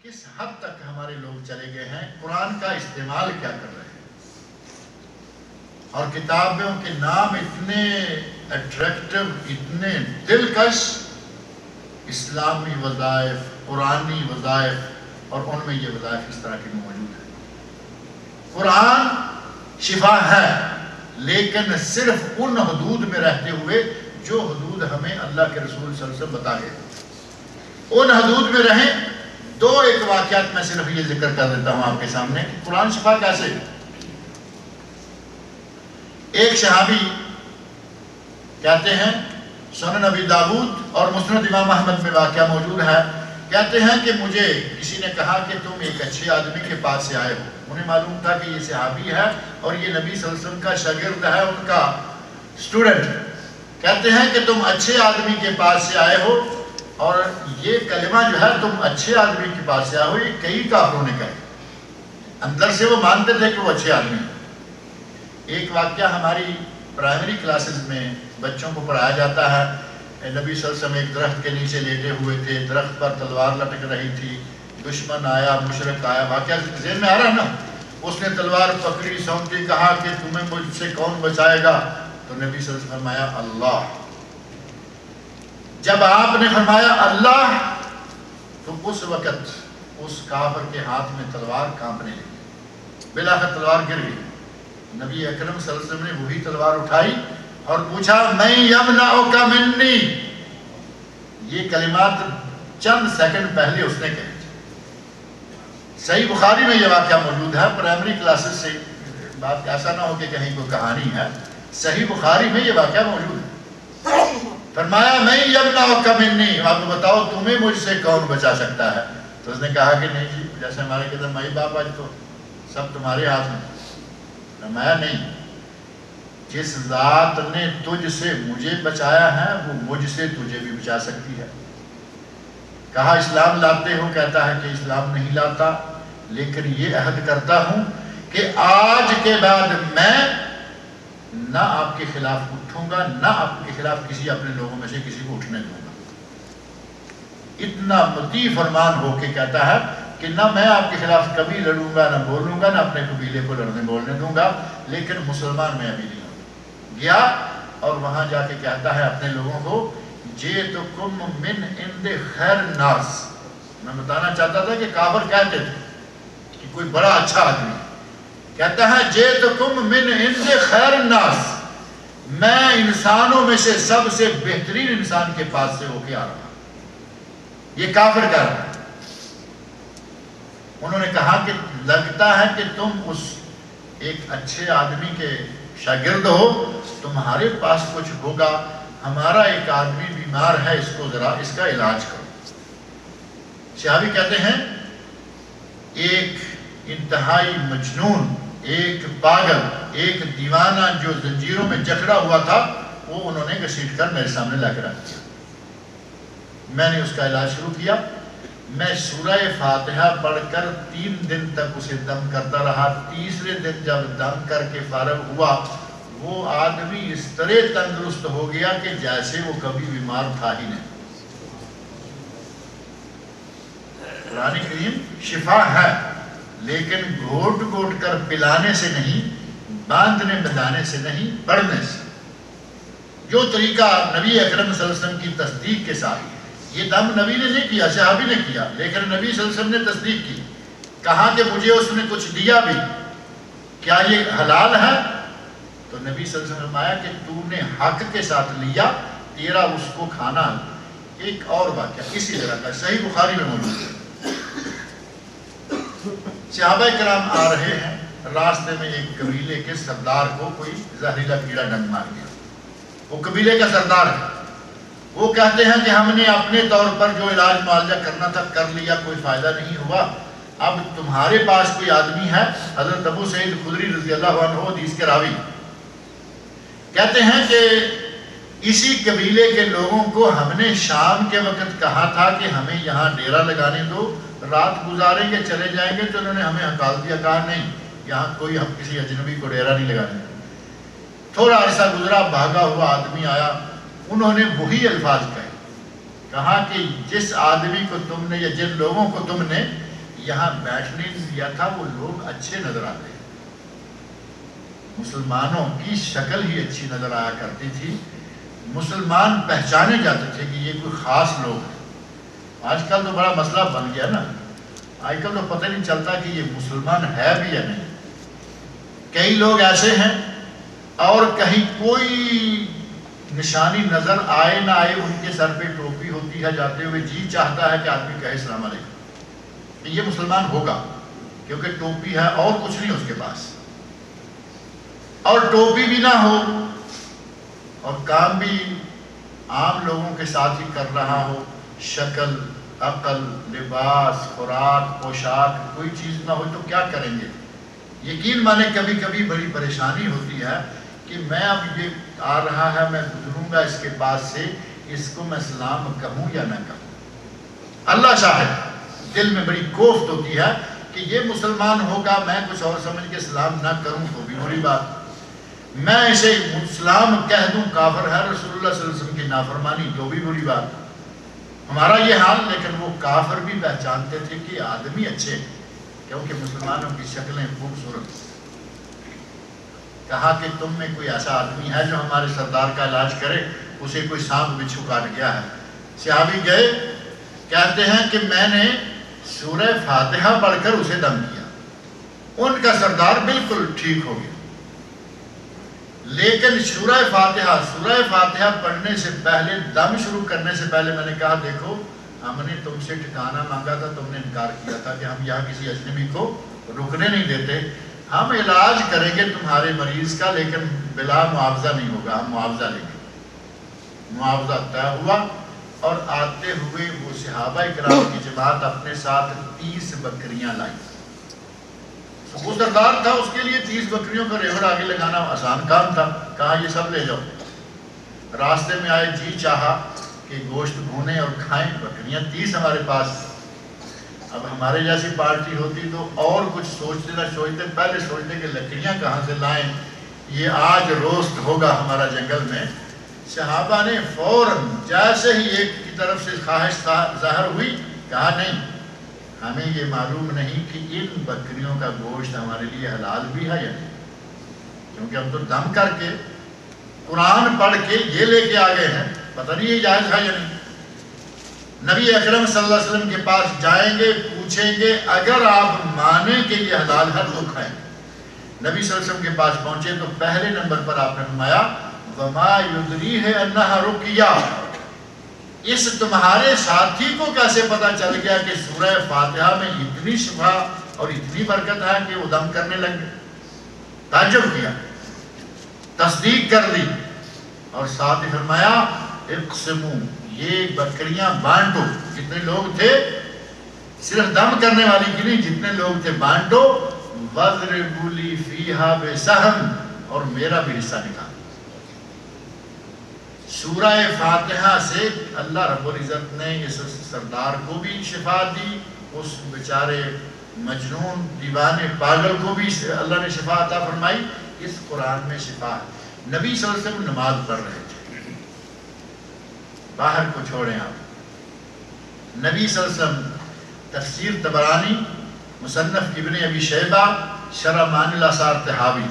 کس حد تک ہمارے لوگ چلے گئے ہیں، قرآن کا استعمال کیا کر رہے ہیں، اور کتابوں کے نام اتنے اٹریکٹیو، اتنے دلکش، اسلامی وظائف، قرآنی وظائف، اور ان میں یہ وظائف اس طرح کے موجود ہیں۔ قرآن شفا ہے، لیکن صرف ان حدود میں رہتے ہوئے جو حدود ہمیں اللہ کے رسول صلی اللہ علیہ وسلم بتا گئے، ان حدود میں رہیں۔ ایک واقعات میں صرف یہ ذکر کر دیتا ہوں آپ کے سامنے کہ قرآن شفا کیسے۔ ایک صحابی کہتے ہیں، سنن ابی داؤد اور مسند امام احمد میں واقعہ موجود ہے، کہتے ہیں کہ مجھے کسی نے کہا کہ تم ایک اچھے آدمی کے پاس سے آئے ہو۔ انہیں معلوم تھا کہ یہ صحابی ہے اور یہ نبی صلی اللہ علیہ وسلم کا شاگرد ہے، ان کا اسٹوڈنٹ۔ کہتے ہیں کہ تم اچھے آدمی کے پاس سے آئے ہو، اور یہ کلمہ جو ہے تم اچھے آدمی کے پاس سے آئے ہو، یہ کئی کافروں نے کہا، اندر سے وہ مانتے تھے کہ وہ اچھے آدمی ہیں۔ ایک واقعہ ہماری پرائمری کلاسز میں بچوں کو پڑھایا جاتا ہے، نبی صلی اللہ علیہ وسلم ایک درخت کے نیچے لیٹے ہوئے تھے، درخت پر تلوار لٹک رہی تھی، دشمن آیا، مشرک آیا، واقعہ ذہن میں آ رہا ہے نا؟ اس نے تلوار پکڑی، سونپی، کہا کہ تمہیں مجھ سے کون بچائے گا؟ تو نبی صلی اللہ علیہ وسلم نے فرمایا اللہ۔ جب آپ نے فرمایا اللہ، تو اس وقت اس کافر کے ہاتھ میں تلوار کانپنے لگی، بالآخر تلوار گر گئی۔ نبی اکرم صلی اللہ علیہ وسلم نے وہی تلوار اٹھائی اور پوچھا میں یمنعک منی۔ یہ کلمات چند سیکنڈ پہلے اس نے کہے تھے۔ صحیح بخاری میں یہ واقعہ موجود ہے، پرائمری کلاسز سے بات ایسا نہ ہو کہ کہیں کوئی کہانی ہے، صحیح بخاری میں یہ واقعہ موجود ہے۔ فرمایا میں یمنعک منی، آپ بتاؤ تمہیں مجھ سے کون بچا سکتا ہے؟ تو اس نے کہا کہ نہیں جی، جیسے ہمارے کہتے ہیں مائی باپ آج تو سب تمہارے ہاتھ میں۔ فرمایا نہیں، جس ذات نے تجھ سے مجھے بچایا ہے وہ مجھ سے تجھے بھی بچا سکتی ہے۔ کہا اسلام لاتے ہو؟ کہتا ہے کہ اسلام نہیں لاتا، لیکن یہ عہد کرتا ہوں کہ آج کے بعد میں نہ آپ کے خلاف اٹھوں گا، نہ آپ کے خلاف کسی اپنے لوگوں میں سے کسی کو اٹھنے دوں گا۔ اتنا مطیع فرمان ہو کے کہتا ہے کہ نہ میں آپ کے خلاف کبھی لڑوں گا، نہ بولوں گا، نہ اپنے قبیلے کو لڑنے بولنے دوں گا، لیکن مسلمان میں ابھی نہیں ہوں۔ گیا اور وہاں جا کے کہتا ہے اپنے لوگوں کو جئتکم من عند خیر الناس۔ میں بتانا چاہتا تھا کہ کافر کہتے تھے کہ کوئی بڑا اچھا آدمی، کہتا ہے جئتکم من عند خیر الناس، میں انسانوں میں سے سب سے بہترین انسان کے پاس سے ہو کے آ رہا ہوں۔ یہ کافر کہہ رہا ہے۔ انہوں نے کہا کہ لگتا ہے کہ تم اس ایک اچھے آدمی کے شاگرد ہو، تمہارے پاس کچھ ہوگا، ہمارا ایک آدمی بیمار ہے، اس کو ذرا اس کا علاج کرو۔ صحابی کہتے ہیں ایک انتہائی مجنون، ایک پاگل، ایک دیوانہ جو زنجیروں میں جکڑا ہوا تھا، وہ انہوں نے گھسیٹ کر میرے سامنے لا کر رکھ دیا۔ میں نے اس کا علاج شروع کیا۔ میں سورہ فاتحہ پڑھ کر 3 دن تک اسے دم کرتا رہا۔ تیسرے دن جب دم کر کے فارغ ہوا، وہ آدمی اس طرح تندرست ہو گیا کہ جیسے وہ کبھی بیمار تھا ہی نہیں۔ قرآن کریم شفا ہے، لیکن گھوٹ گھوٹ کر پلانے سے نہیں، باندھنے بندھانے سے نہیں، پڑھنے سے۔ جو طریقہ نبی اکرم صلی اللہ علیہ وسلم کی تصدیق کے ساتھ، یہ دم نبی نے نہیں کیا، صحابی نے کیا، لیکن نبی صلی اللہ علیہ وسلم نے تصدیق کی، کہا کہ مجھے اس نے کچھ دیا بھی، کیا یہ حلال ہے؟ تو نبی صلی اللہ علیہ وسلم نے فرمایا کہ تو نے حق کے ساتھ لیا، تیرا اس کو کھانا۔ ایک اور واقعہ اسی طرح کا صحیح بخاری میں موجود ہے۔ صحابہ کرام آ رہے ہیں، راستے میں ایک قبیلے کے سردار کو کوئی زہریلا کیڑا ڈنگ مار گیا۔ وہ قبیلے کا سردار ہے، وہ کہتے ہیں کہ ہم نے اپنے طور پر جو علاج معالجہ کرنا تھا کر لیا، کوئی فائدہ نہیں ہوا، اب تمہارے پاس کوئی آدمی ہے؟ حضرت ابو سعید خدری رضی اللہ عنہ حدیث کے راوی کہتے ہیں کہ اسی قبیلے کے لوگوں کو ہم نے شام کے وقت کہا تھا کہ ہمیں یہاں ڈیرا لگانے دو، رات گزاریں گے چلے جائیں گے، تو انہوں نے ہمیں ہکال دیا، کہا نہیں یہاں کوئی ہم کسی اجنبی کو ڈیرا نہیں لگانے دیں۔ تھوڑا عرصہ گزرا، بھاگا ہوا آدمی آیا، انہوں نے وہی الفاظ کہے، کہا کہ جس آدمی کو تم نے یا جن لوگوں کو تم نے یہاں بیٹھنے نہیں دیا تھا، وہ لوگ اچھے نظر آتے ہیں، مسلمانوں کی شکل ہی اچھی نظر آیا کرتی تھی، مسلمان پہچانے جاتے تھے کہ یہ کوئی خاص لوگ ہیں۔ آج کل تو بڑا مسئلہ بن گیا نا، آج کل تو پتہ نہیں چلتا کہ یہ مسلمان ہے بھی یا نہیں۔ کئی لوگ ایسے ہیں اور کہیں کوئی نشانی نظر آئے نہ آئے، ان کے سر پہ ٹوپی ہوتی ہے، جاتے ہوئے جی چاہتا ہے کہ آدمی کہے السلام علیکم، کہ یہ مسلمان ہوگا، کیونکہ ٹوپی ہے اور کچھ نہیں اس کے پاس، اور ٹوپی بھی نہ ہو اور کام بھی عام لوگوں کے ساتھ ہی کر رہا ہو، شکل، عقل، لباس، خوراک، پوشاک کوئی چیز نہ ہو تو کیا کریں گے؟ یقین مانے کبھی کبھی بڑی پریشانی ہوتی ہے کہ میں اب یہ آ رہا ہے، میں گزروں گا اس کے پاس سے، اس کو میں سلام کہوں یا نہ کہوں؟ اللہ شاہد دل میں بڑی کوفت ہوتی ہے کہ یہ مسلمان ہوگا، میں کچھ اور سمجھ کے سلام نہ کروں تو بھی بری بات، میں اسے اسلام کہہ دوں کافر ہے، رسول اللہ صلی اللہ علیہ وسلم کی نافرمانی تو بھی بری بات۔ ہمارا یہ حال، لیکن وہ کافر بھی پہچانتے تھے کہ آدمی اچھے ہیں، کیونکہ مسلمانوں کی شکلیں خوبصورت۔ کہا کہ تم میں کوئی ایسا آدمی ہے جو ہمارے سردار کا علاج کرے، اسے کوئی سانپ بچھو کاٹ گیا ہے۔ صحابی گئے، کہتے ہیں کہ میں نے سورہ فاتحہ پڑھ کر اسے دم کیا، ان کا سردار بالکل ٹھیک ہو گیا، لیکن سورہ فاتحہ پڑھنے سے پہلے، دم شروع کرنے سے پہلے میں نے کہا دیکھو ہم نے تم سے ٹھکانہ مانگا تھا، تم نے انکار کیا تھا کہ ہم یہاں کسی اجنبی کو رکنے نہیں دیتے، ہم علاج کریں گے تمہارے مریض کا لیکن بلا معاوضہ نہیں ہوگا، ہم معاوضہ لیں گے۔ معاوضہ طے ہوا، اور آتے ہوئے وہ صحابہ اکرام کی جماعت اپنے ساتھ 30 بکریاں لائی۔ وہ سردار تھا، اس کے لیے 30 بکریوں کا ریوڑ آگے لگانا آسان کام تھا، کہا یہ سب لے جاؤ۔ راستے میں آئے، جی چاہا کہ گوشت بھونے اور کھائیں، بکریاں 30 ہمارے پاس۔ اب ہمارے جیسی پارٹی ہوتی تو اور کچھ سوچتے نہ سوچتے، پہلے سوچتے کہ لکڑیاں کہاں سے لائیں، یہ آج روسٹ ہوگا ہمارا جنگل میں۔ صحابہ نے فوراً جیسے ہی ایک کی طرف سے خواہش ظاہر ہوئی، کہا نہیں، ہمیں یہ معلوم نہیں کہ ان بکریوں کا گوشت ہمارے لیے حلال بھی ہے یا نہیں، کیونکہ ہم تو دم کر کے قرآن پڑھ کے یہ لے کے آ گئے ہیں، پتہ نہیں یہ جائز ہے یا نہیں۔ نبی اکرم صلی اللہ علیہ وسلم کے پاس جائیں گے، پوچھیں گے، اگر آپ مانیں کہ یہ حلال ہے تو کھائیں۔ نبی صلی اللہ علیہ وسلم کے پاس پہنچے تو پہلے نمبر پر آپ نے فرمایا وَمَا يُدْرِيهِ أَنَّهَا رُقْيَّةٌ، اس تمہارے ساتھی کو کیسے پتا چل گیا کہ سورہ فاتحہ میں اتنی شفا اور اتنی برکت ہے کہ وہ دم کرنے لگے؟ تعجب کیا، تصدیق کر لی، اور ساتھ ہی فرمایا اقسموا، یہ بکریاں بانٹو، جتنے لوگ تھے، صرف دم کرنے والی کی نہیں، جتنے لوگ تھے بانٹو، وَاضْرِبُوا لِي فِيهَا بِسَهْمٍ، اور میرا بھی حصہ نکال۔ سورہ فاتحہ سے اللہ رب العزت نے اس سردار کو بھی شفا دی، اس بیچارے مجنون دیوانے پاگل کو بھی اللہ نے شفا عطا فرمائی۔ اس قرآن میں شفا ہے۔ نبی صلی اللہ علیہ وسلم نماز پڑھ رہے تھے، باہر کو چھوڑیں آپ، نبی صلی اللہ علیہ وسلم، تفسیر طبرانی، مصنف ابن ابی شیبہ، شرح معانی الاثار طحاوی،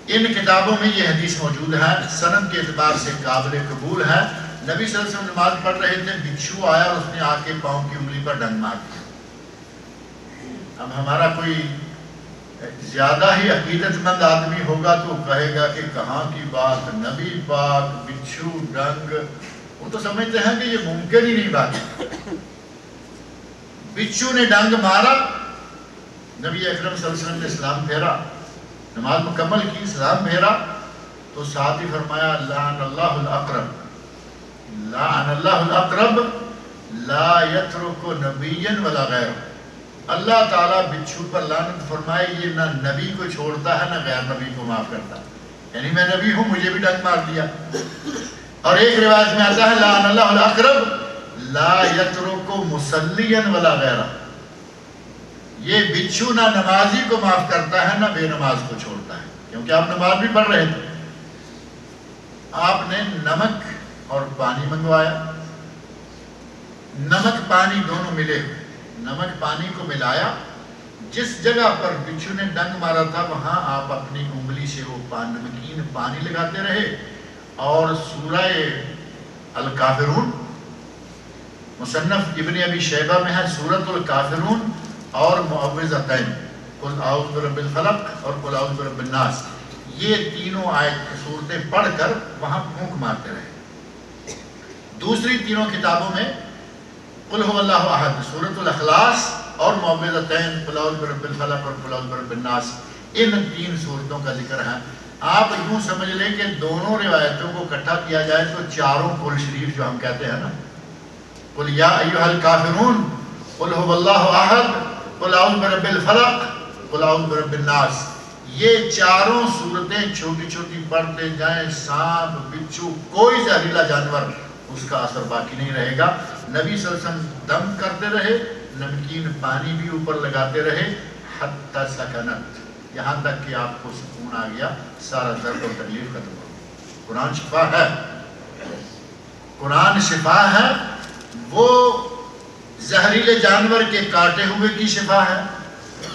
ان کتابوں میں یہ حدیث موجود ہے، سند کے اعتبار سے قابل قبول ہے۔ نبی صلی اللہ علیہ وسلم نماز پڑھ رہے تھے، بچھو آیا اور اس نے آ کے پاؤں کی انگلی پر ڈنگ مار دیا۔ اب ہمارا کوئی زیادہ ہی عقیدت مند آدمی ہوگا تو کہے گا کہ کہاں کی بات، نبی پاک، بچھو، ڈنگ، وہ تو سمجھتے ہیں کہ یہ ممکن ہی نہیں بات۔ بچھو نے ڈنگ مارا، نبی اکرم صلی اللہ علیہ وسلم نے سلام پھیرا، نماز مکمل کی، سلام پھیرا، تو ساتھ ہی فرمایا لعن اللہ الاقرب، لعن اللہ الاقرب لا یترک نبیا ولا غیر، اللہ تعالیٰ بچھو پر لعنت فرمائے، یہ نہ نبی کو چھوڑتا ہے نہ غیر نبی کو معاف کرتا، یعنی میں نبی ہوں، مجھے بھی ڈنگ مار دیا۔ اور ایک روایت میں آتا ہے لعن اللہ الاقرب لا یترک مصلیا ولا غیر، یہ بچھو نہ نمازی کو معاف کرتا ہے نہ بے نماز کو چھوڑتا ہے، کیونکہ آپ نماز بھی پڑھ رہے تھے۔ آپ نے نمک اور پانی منگوایا، نمک پانی دونوں ملے ہوئے، نمک پانی کو ملایا، جس جگہ پر بچھو نے ڈنگ مارا تھا وہاں آپ اپنی انگلی سے وہ نمکین پانی لگاتے رہے، اور سورہ الکافرون مصنف ابن ابی شیبہ میں ہے، سورۃ الکافرون اور معوذتین، قل اعوذ برب الفلق اور قل اعوذ برب الناس، یہ تینوں آیت صورتیں پڑھ کر وہاں پھونک مارتے رہے۔ دوسری تینوں کتابوں میں قل هو اللہ احد، سورۃ الاخلاص اور معوذتین، قل اعوذ برب الفلق اور قل اعوذ برب الناس، ان تین صورتوں کا ذکر ہے۔ آپ یوں سمجھ لیں کہ دونوں روایتوں کو اکٹھا کیا جائے تو چاروں قل شریف جو ہم کہتے ہیں نا، قل یا ایھا الکافرون، قل هو اللہ احد، قل اعوذ برب الفلق، قل اعوذ برب الناس، یہ چاروں صورتیں چھوٹی چھوٹی پڑھتے جائیں، سانپ بچھو کوئی زہریلا جانور اس کا اثر باقی نہیں رہے گا۔ نبی صلی اللہ علیہ وسلم دم کرتے رہے، نمکین پانی بھی اوپر لگاتے رہے، حتی سکنت، یہاں تک کہ آپ کو سکون آ گیا، سارا درد و تکلیف ختم ہو گیا۔ قرآن شفا ہے، قرآن شفا ہے، وہ زہریلے جانور کے کاٹے ہوئے کی شفا ہے،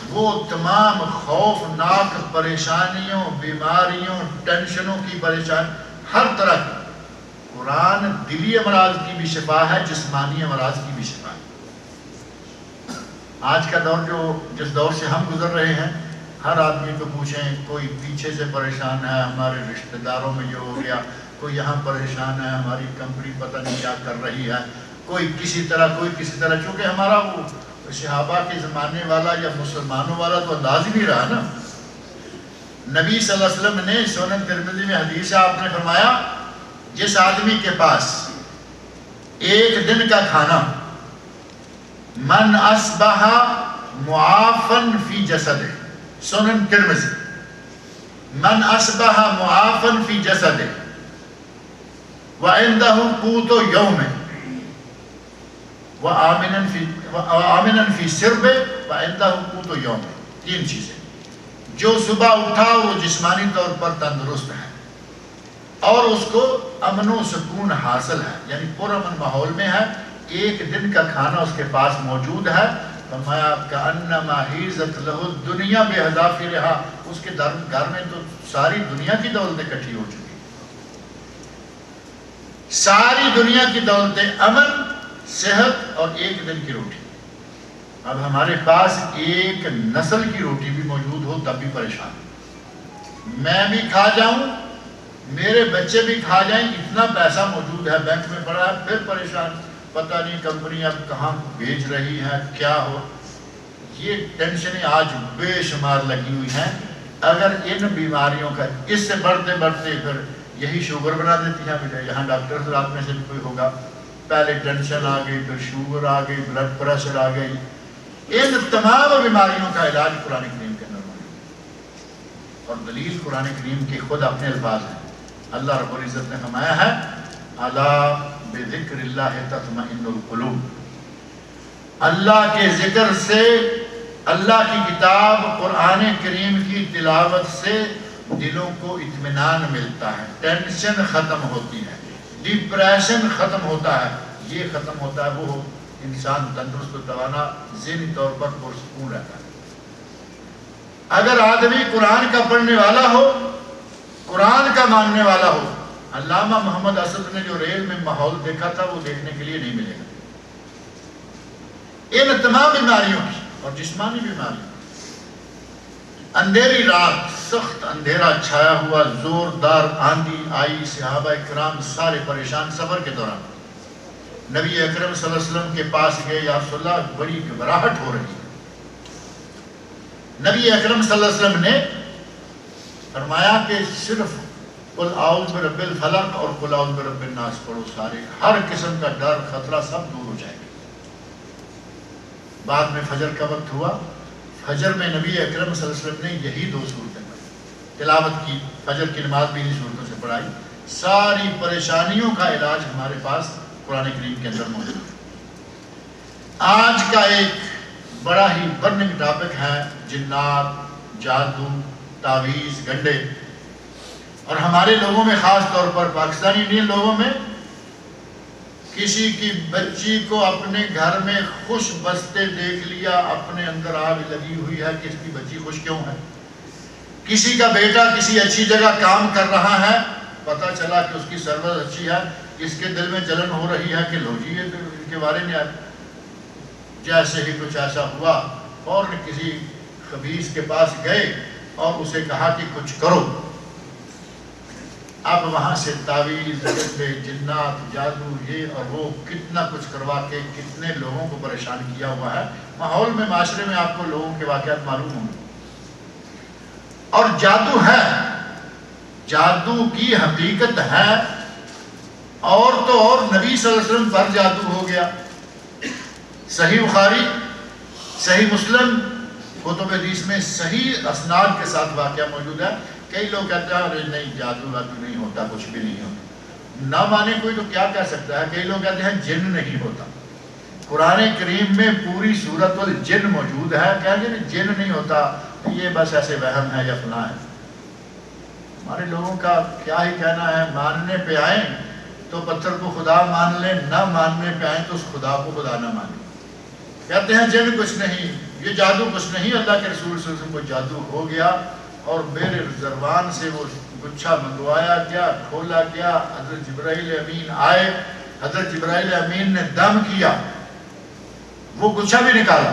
وہ تمام خوفناک پریشانیوں، بیماریوں، ٹینشنوں کی پریشانی، ہر طرح کی، قرآن دلی امراض کی بھی شفا ہے، جسمانی امراض کی بھی شفا ہے۔ آج کا دور جس دور سے ہم گزر رہے ہیں، ہر آدمی کو پوچھیں، کوئی پیچھے سے پریشان ہے، ہمارے رشتہ داروں میں یہ ہو گیا، کوئی یہاں پریشان ہے، ہماری کمپنی پتہ نہیں کیا کر رہی ہے، کوئی کسی طرح، چونکہ ہمارا وہ صحابہ کے زمانے والا یا مسلمانوں والا تو انداز ہی نہیں رہا نا۔ نبی صلی اللہ علیہ وسلم نے سنن ترمذی میں حدیث ہے، آپ نے فرمایا جس آدمی کے پاس ایک دن کا کھانا، من اصبح معافن فی جسدہ، سنن ترمذی، من اصبح معافن فی جسدہ وعندہ قوت یوم وآمنا فی سربہ وعندہ قوت یوم، تین چیزیں، جو صبح اٹھا وہ جسمانی طور پر تندرست ہے اور اس کو امن و سکون حاصل ہے، یعنی پرامن ماحول میں ہے، ایک دن کا کھانا اس کے پاس موجود ہے، فرمایا کأنما حیزت لہ الدنیا بحذافیرہا، اس کے گھر میں تو ساری دنیا کی دولتیں اکٹھی ہو چکی، ساری دنیا کی دولتیں، امن، صحت اور ایک دن کی روٹی۔ اب ہمارے پاس ایک نسل کی روٹی بھی موجود ہو تب بھی پریشان، میں بھی کھا جاؤں، میرے بچے بھی کھا جائیں، اتنا پیسہ موجود ہے بینک میں پڑا ہے، پھر پریشان، پتہ نہیں کمپنی اب کہاں بھیج رہی ہے، کیا ہو۔ یہ ٹینشنیں آج بے شمار لگی ہوئی ہیں۔ اگر ان بیماریوں کا اس سے بڑھتے بڑھتے پھر یہی شوگر بنا دیتی ہیں، یہاں ڈاکٹر رات میں سے بھی کوئی ہوگا، پہلے ٹینشن آ گئی، پھر شوگر آ گئی، بلڈ پریشر آ گئی، ان تمام بیماریوں کا علاج قرآن کریم کے اندر موجود، اور دلیل قرآن کریم کے خود اپنے الفاظ ہیں۔ اللہ رب العزت نے فرمایا ہے الا بذکر اللہ تطمئن القلوب، اللہ کے ذکر سے، اللہ کی کتاب قرآن کریم کی تلاوت سے دلوں کو اطمینان ملتا ہے، ٹینشن ختم ہوتی ہے، ڈپریشن ختم ہوتا ہے، یہ ختم ہوتا ہے، وہ انسان تندرست و توانا ذہنی طور پر پرسکون رہتا ہے۔ اگر آدمی قرآن کا پڑھنے والا ہو، قرآن کا ماننے والا ہو، علامہ محمد اسد نے جو ریل میں ماحول دیکھا تھا وہ دیکھنے کے لیے نہیں ملے گا۔ ان تمام بیماریوں کی اور جسمانی بیماریوں، اندھیری رات، سخت اندھیرا چھایا ہوا، زوردار آندھی آئی، صحابہ کرام سارے پریشان سفر کے دوران، نبی اکرم صلی اللہ علیہ وسلم کے پاس گئے، یا رسول اللہ بڑی گھبراہٹ ہو رہی ہے۔ نبی اکرم صلی اللہ علیہ وسلم نے فرمایا کہ صرف قل اعوذ برب الفلق اور قل اعوذ برب الناس پڑھو، سارے ہر قسم کا ڈر خطرہ سب دور ہو جائے گا۔ بعد میں فجر کا وقت ہوا، فجر میں نبی اکرم صلی اللہ علیہ وسلم نے یہی دو صورتیں پڑھی، تلاوت کی، فجر کی نماز بھی انہی صورتوں سے پڑھائی۔ ساری پریشانیوں کا علاج ہمارے پاس قرآن کریم کے اندر موجود ہے۔ آج کا ایک بڑا ہی برننگ ٹاپک ہے جنات، جادو، تعویذ، گنڈے، اور ہمارے لوگوں میں خاص طور پر پاکستانی انڈین لوگوں میں کسی کی بچی کو اپنے گھر میں خوش بستے دیکھ لیا، اپنے اندر آگ لگی ہوئی ہے کہ اس کی بچی خوش کیوں ہے۔ کسی کا بیٹا کسی اچھی جگہ کام کر رہا ہے، پتہ چلا کہ اس کی سرورت اچھی ہے، اس کے دل میں جلن ہو رہی ہے کہ لو جی یہ تو ان کے بارے میں آئے۔ جیسے ہی کچھ ایسا ہوا فوراً کسی خبیث کے پاس گئے اور اسے کہا کہ کچھ کرو۔ اب وہاں سے تعویذ، گڈے، جنات، جادو، یہ اور وہ کتنا کچھ کروا کے کتنے لوگوں کو پریشان کیا ہوا ہے۔ ماحول میں، معاشرے میں آپ کو لوگوں کے واقعات معلوم ہوں گے۔ اور جادو ہے، جادو کی حقیقت ہے، اور تو اور نبی صلی اللہ علیہ وسلم پر جادو ہو گیا۔ صحیح بخاری، صحیح مسلم، کتب حدیث میں صحیح اسناد کے ساتھ واقعہ موجود ہے۔ کئی لوگ کہتے ہیں ارے نہیں جادو وادو نہیں ہوتا، کچھ بھی نہیں ہوتا۔ نہ مانے کوئی تو کیا کہہ سکتا ہے۔ کئی لوگ کہتے ہیں جن نہیں ہوتا۔ قرآن کریم میں پوری سورۃ الجن موجود ہے، کہیں گے جن نہیں ہوتا، یہ بس ایسے وہم ہے یا فلاں ہے۔ ہمارے لوگوں کا کیا ہی کہنا ہے، ماننے پہ آئیں تو پتھر کو خدا مان لیں، نہ ماننے پہ آئیں تو اس خدا کو خدا نہ مانیں۔ کہتے ہیں جن کچھ نہیں، یہ جادو کچھ نہیں۔ اللہ کے رسول صلی اللہ علیہ وسلم کو جادو ہو گیا اور میرے زبان سے وہ گچھا منگوایا گیا، کھولا گیا، حضرت جبرائیل امین آئے، حضرت جبرائیل امین نے دم کیا، وہ گچھا بھی نکالا،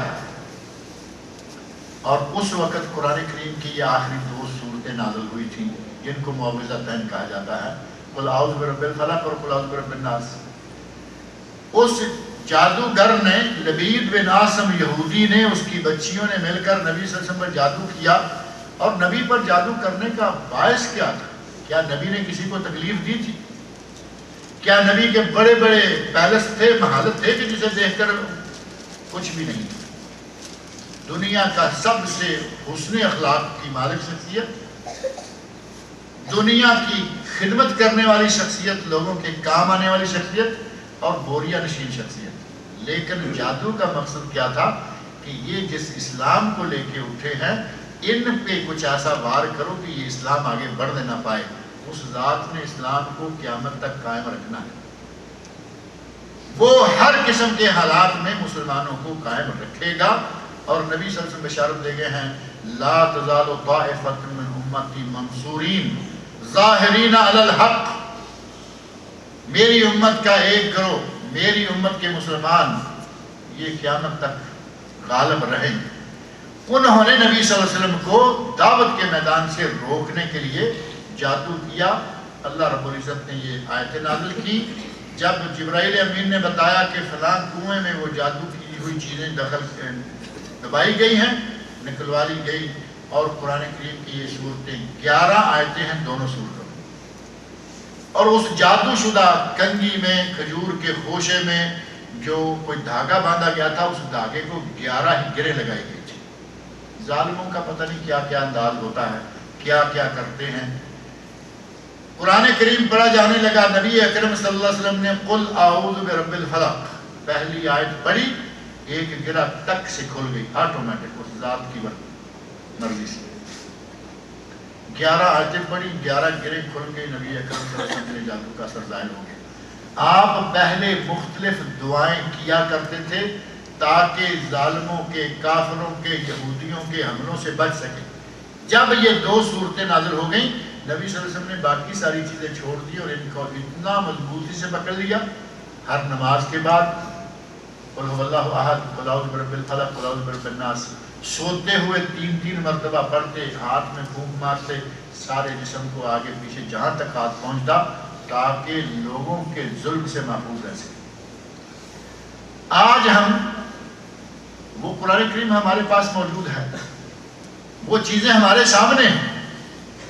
اور اس وقت قرآن کریم کی یہ آخری 2 سورتیں نازل ہوئی تھیں جن کو معوذتین کہا جاتا ہے، قل اعوذ برب الفلق اور قل اعوذ برب الناس۔ اس جادوگر نے، لبید بن عاصم یہودی نے، اس کی بچیوں نے مل کر نبی صلی اللہ علیہ وسلم پر جادو کیا۔ اور نبی پر جادو کرنے کا باعث کیا تھا؟ کیا نبی نے کسی کو تکلیف دی تھی؟ کیا نبی کے بڑے بڑے پیلس تھے، محلت تھے کہ جسے دیکھ کر کچھ بھی نہیں؟ دنیا کا سب سے حسن اخلاق کی مالک شخصیت، دنیا کی خدمت کرنے والی شخصیت، لوگوں کے کام آنے والی شخصیت اور بوریا نشین شخصیت۔ لیکن جادو کا مقصد کیا تھا کہ یہ جس اسلام کو لے کے اٹھے ہیں ان پہ کچھ ایسا وار کرو کہ یہ اسلام آگے بڑھنے نہ پائے۔ اس ذات نے اسلام کو قیامت تک قائم رکھنا ہے، وہ ہر قسم کے حالات میں مسلمانوں کو قائم رکھے گا۔ اور نبی صلی اللہ علیہ وسلم بشارت دے گئے ہیں، لا تزال طائفۃ من امتی منصورین ظاہرین علی الحق، میری امت کا ایک گروہ، میری امت کے مسلمان یہ قیامت تک غالب رہیں گے۔ انہوں نے نبی صلی اللہ علیہ وسلم کو دعوت کے میدان سے روکنے کے لیے جادو کیا۔ اللہ رب العزت نے یہ آیتیں نازل کی جب جبرائیل امین نے بتایا کہ فلاں کنویں میں وہ جادو کی ہوئی چیزیں دبائی گئی ہیں، نکلوا لی گئی، اور قرآن کریم کی یہ صورتیں 11 آیتیں ہیں دونوں صورتوں میں۔ اور اس جادو شدہ کنگی میں، کھجور کے خوشے میں جو کوئی دھاگا باندھا گیا تھا، اس دھاگے کو 11 ہی گرہ لگائی گئی تھی۔ ظالموں کا پتہ نہیں کیا کیا انداز ہوتا ہے، کیا کیا کرتے ہیں۔ قرآن کریم پڑھا جانے لگا، نبی اکرم صلی اللہ علیہ وسلم نے قل اعوذ برب الفلق پہلی آیت پڑھی، ایک گرہ ٹک سے کھل گئی، آٹومیٹک، اس ذات کی مرضی سے۔ 11 آیتیں پڑھی، 11 گرہ کھل گئی، نبی اکرم صلی اللہ علیہ وسلم نے جادو کا اثر ظاہر ہو گیا۔ آپ پہلے مختلف دعائیں کیا کرتے تھے تاکہ ظالموں کے، کافروں کے، یہودیوں کے حملوں سے بچ سکیں۔ جب یہ 2 صورتیں نازل ہو گئیں، نبی صلی اللہ علیہ وسلم نے باقی ساری چیزیں چھوڑ دی اور ان کو اتنا مضبوطی سے پکڑ لیا، ہر نماز کے بعد قل هو اللہ احد، قل اعوذ برب الفلق، قل اعوذ برب الناس، سوتے ہوئے 3 مرتبہ پڑھتے، ہاتھ میں پھونک مارتے، سارے جسم کو آگے پیچھے جہاں تک ہاتھ پہنچتا تاکہ لوگوں کے ظلم سے محفوظ رہ سکے۔ آج ہم وہ قرآن کریم ہمارے پاس موجود ہے، وہ چیزیں ہمارے سامنے ہیں،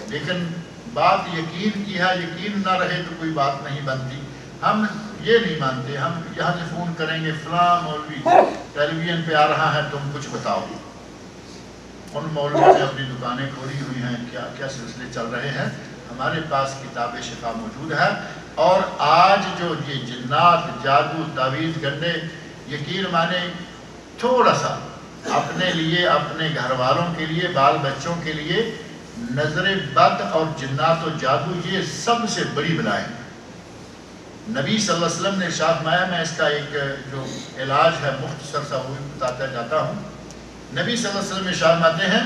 لیکن بات یقین کی ہے، یقین نہ رہے تو کوئی بات نہیں بنتی۔ ہم یہ نہیں مانتے، ہم یہاں سے فون کریں گے فلاں مولوی ٹیلی ویژن پہ آ رہا ہے، تم کچھ بتاؤ۔ ان مولویوں نے اپنی دکانیں کھولی ہوئی ہیں، کیا کیا سلسلے چل رہے ہیں۔ ہمارے پاس کتاب شفا موجود ہے، اور آج جو یہ جنات، جادو، تعویذ، گنڈے، یقین مانے تھوڑا سا اپنے لیے، اپنے گھر والوں کے لیے، بال بچوں کے لیے نظر بد اور جنات و جادو یہ سب سے بڑی بلائیں۔ نبی صلی اللہ علیہ وسلم نے ارشاد فرمایا، میں اس کا ایک جو علاج ہے مختصر سا وہ بھی بتاتا جاتا ہوں۔ نبی صلی اللہ علیہ وسلم ارشاد فرماتے ہیں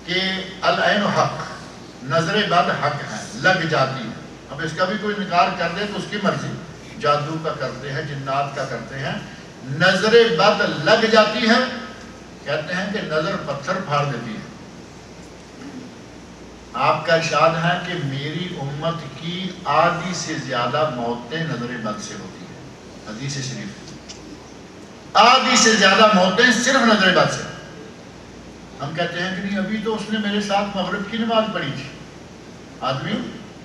کہ العین حق، نظر بد حق ہے، لگ جاتی ہے۔ اب اس کا بھی کوئی انکار کر دے تو اس کی مرضی، جادو کا کرتے ہیں، جنات کا کرتے ہیں۔ نظر بد لگ جاتی ہے، کہتے ہیں کہ نظر پتھر پھاڑ دیتی ہے۔ آپ کا ارشاد ہے کہ میری امت کی آدھی سے زیادہ موتیں نظر بد سے ہوتی ہیں، حدیث شریف، آدھی سے زیادہ موتیں صرف نظر بد سے۔ ہم کہتے ہیں کہ نہیں، ابھی تو اس نے میرے ساتھ مغرب کی نماز پڑھی تھی، آدمی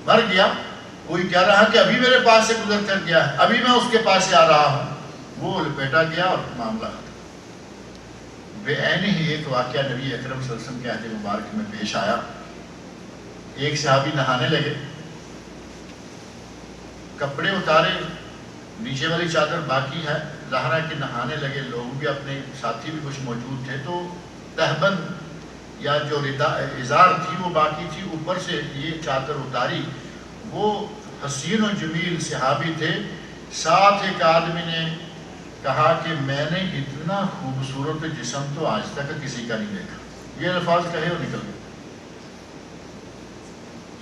مر گیا، کوئی کہہ رہا کہ ابھی میرے پاس سے گزر کر گیا ہے، ابھی میں اس کے پاس سے آ رہا ہوں، وہ لپیٹا گیا اور معاملہ بے عین ہی ایک واقعہ نبی اکرم صلی اللہ علیہ وسلم کے عہد مبارک میں پیش آیا۔ ایک صحابی نہانے لگے، کپڑے اتارے، نیچے والی چادر باقی ہے، ظاہر ہے کہ نہانے لگے، لوگ بھی اپنے ساتھی بھی کچھ موجود تھے، تو تہبند یا جو ازار تھی وہ باقی تھی، اوپر سے یہ چادر اتاری۔ وہ حسین و جمیل صحابی تھے، ساتھ ایک آدمی نے کہا کہ میں نے اتنا خوبصورت جسم تو آج تک کسی کا نہیں دیکھا، یہ الفاظ کہے اور نکل گئے۔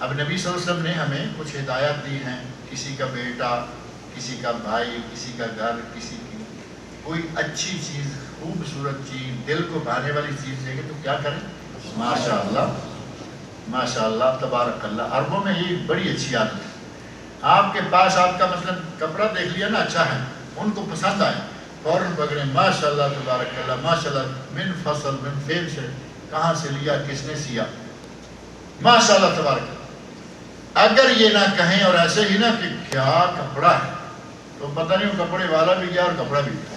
اب نبی صلی اللہ علیہ وسلم نے ہمیں کچھ ہدایات دی ہیں، کسی کا بیٹا، کسی کا بھائی، کسی کا گھر، کسی کی کوئی اچھی چیز، خوبصورت چیز، دل کو بھانے والی چیز دیکھے تو کیا کریں؟ ماشاءاللہ ماشاءاللہ تبارک اللہ۔ عربوں میں یہ بڑی اچھی عادت ہے، آپ کے پاس آپ کا مثلا کپڑا دیکھ لیا نا اچھا ہے، ان کو پسند آئے، فوراً پکڑیں ماشاءاللہ تبارک اللہ، ماشاءاللہ، من فصل من فیل سے، کہاں سے لیا، کس نے سیا، ماشاءاللہ تبارک اللہ۔ اگر یہ نہ کہیں اور ایسے ہی نا کہ کیا کپڑا ہے، تو پتہ نہیں وہ کپڑے والا بھی گیا اور کپڑا بھی گیا۔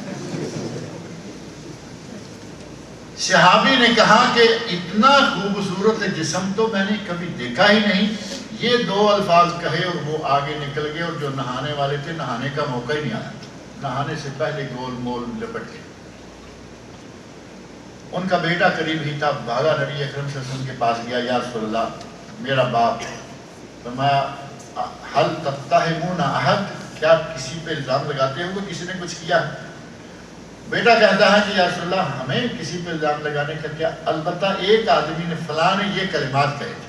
صحابی نے کہا کہ اتنا خوبصورت جسم تو میں نے کبھی دیکھا ہی نہیں، یہ دو الفاظ کہے اور وہ آگے نکل گئے، اور جو نہانے والے تھے نہانے کا موقع ہی نہیں آیا، نہانے سے پہلے گول مول لپٹ کے۔ ان کا بیٹا قریب ہی تھا، بھاگا نبی اکرم صلی اللہ علیہ وسلم کے پاس گیا، یا رسول اللہ میرا باپ۔ فرمایا حل تتہمون احد، کیا کسی پہ الزام لگاتے ہو کہ کسی نے کچھ کیا ہے؟ بیٹا کہتا ہے کہ یا رسول اللہ ہمیں کسی پہ الزام لگانے کا کیا، البتہ ایک آدمی نے فلاں نے یہ کلمات کہے تھے۔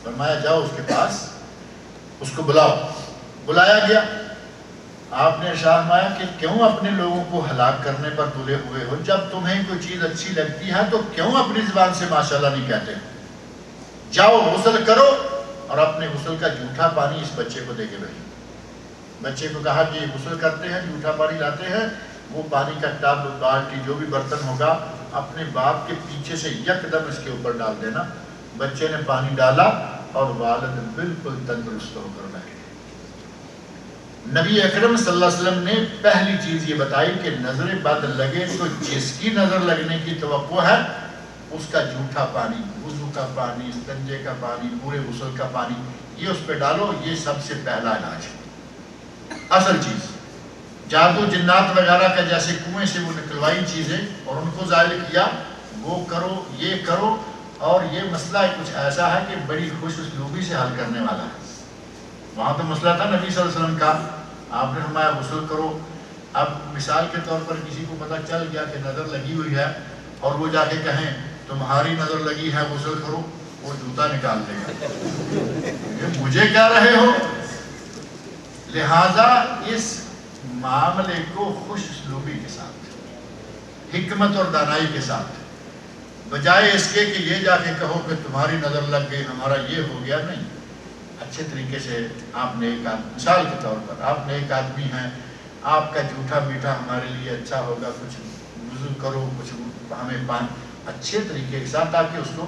فرمایا جاؤ اس کے پاس، اس کو بلاؤ۔ بلایا گیا، آپ نے ارشاد فرمایا کہ کیوں اپنے لوگوں کو ہلاک کرنے پر تلے ہوئے ہو؟ جب تمہیں کوئی چیز اچھی لگتی ہے تو کیوں اپنی زبان سے ماشاءاللہ نہیں کہتے؟ جاؤ غسل کرو اور اپنے غسل کا جھوٹا پانی اس بچے کو دے کے بھیجو۔ بچے کو کہا کہ یہ غسل کرتے ہیں، جھوٹا پانی لاتے ہیں، وہ پانی کا ٹب، بالٹی، جو بھی برتن ہوگا اپنے باپ کے پیچھے سے یکدم اس کے اوپر ڈال دینا۔ بچے نے پانی ڈالا اور والد بالکل تندرست ہو کر بیٹھ گئے۔ نبی اکرم صلی اللہ علیہ وسلم نے پہلی چیز یہ بتائی کہ نظر بد لگے تو جس کی نظر لگنے کی توقع ہے اس کا جھوٹا پانی، وضو کا پانی، استنجے کا پانی، پورے غسل کا پانی، یہ اس پہ ڈالو، یہ سب سے پہلا علاج ہے۔ اصل چیز جادو جنات وغیرہ کا جیسے کنویں سے وہ نکلوائی چیزیں اور ان کو ظاہر کیا، وہ کرو، یہ کرو، اور یہ مسئلہ کچھ ایسا ہے کہ بڑی خوش اسلوبی سے حل کرنے والا ہے۔ وہاں تو مسئلہ تھا نبی صلی اللہ علیہ وسلم کا، آپ نے فرمایا غسل کرو۔ اب مثال کے طور پر کسی کو پتہ چل گیا کہ نظر لگی ہوئی ہے اور وہ جا کے کہیں تمہاری نظر لگی ہے غسل کرو، وہ جوتا نکال دے گا، مجھے کہہ رہے ہو؟ لہذا اس معاملے کو خوش اسلوبی کے ساتھ، حکمت اور دانائی کے ساتھ، بجائے اس کے کہ یہ جا کے کہو کہ تمہاری نظر لگ گئی، ہمارا یہ ہو گیا، نہیں، اچھے طریقے سے آپ نے ایک مثال کے طور پر آپ نے ایک آدمی ہیں، آپ کا جھوٹا میٹھا ہمارے لیے اچھا ہوگا، کچھ وضو کرو، کچھ ہمیں پانی، اچھے طریقے کے ساتھ، تاکہ اس کو،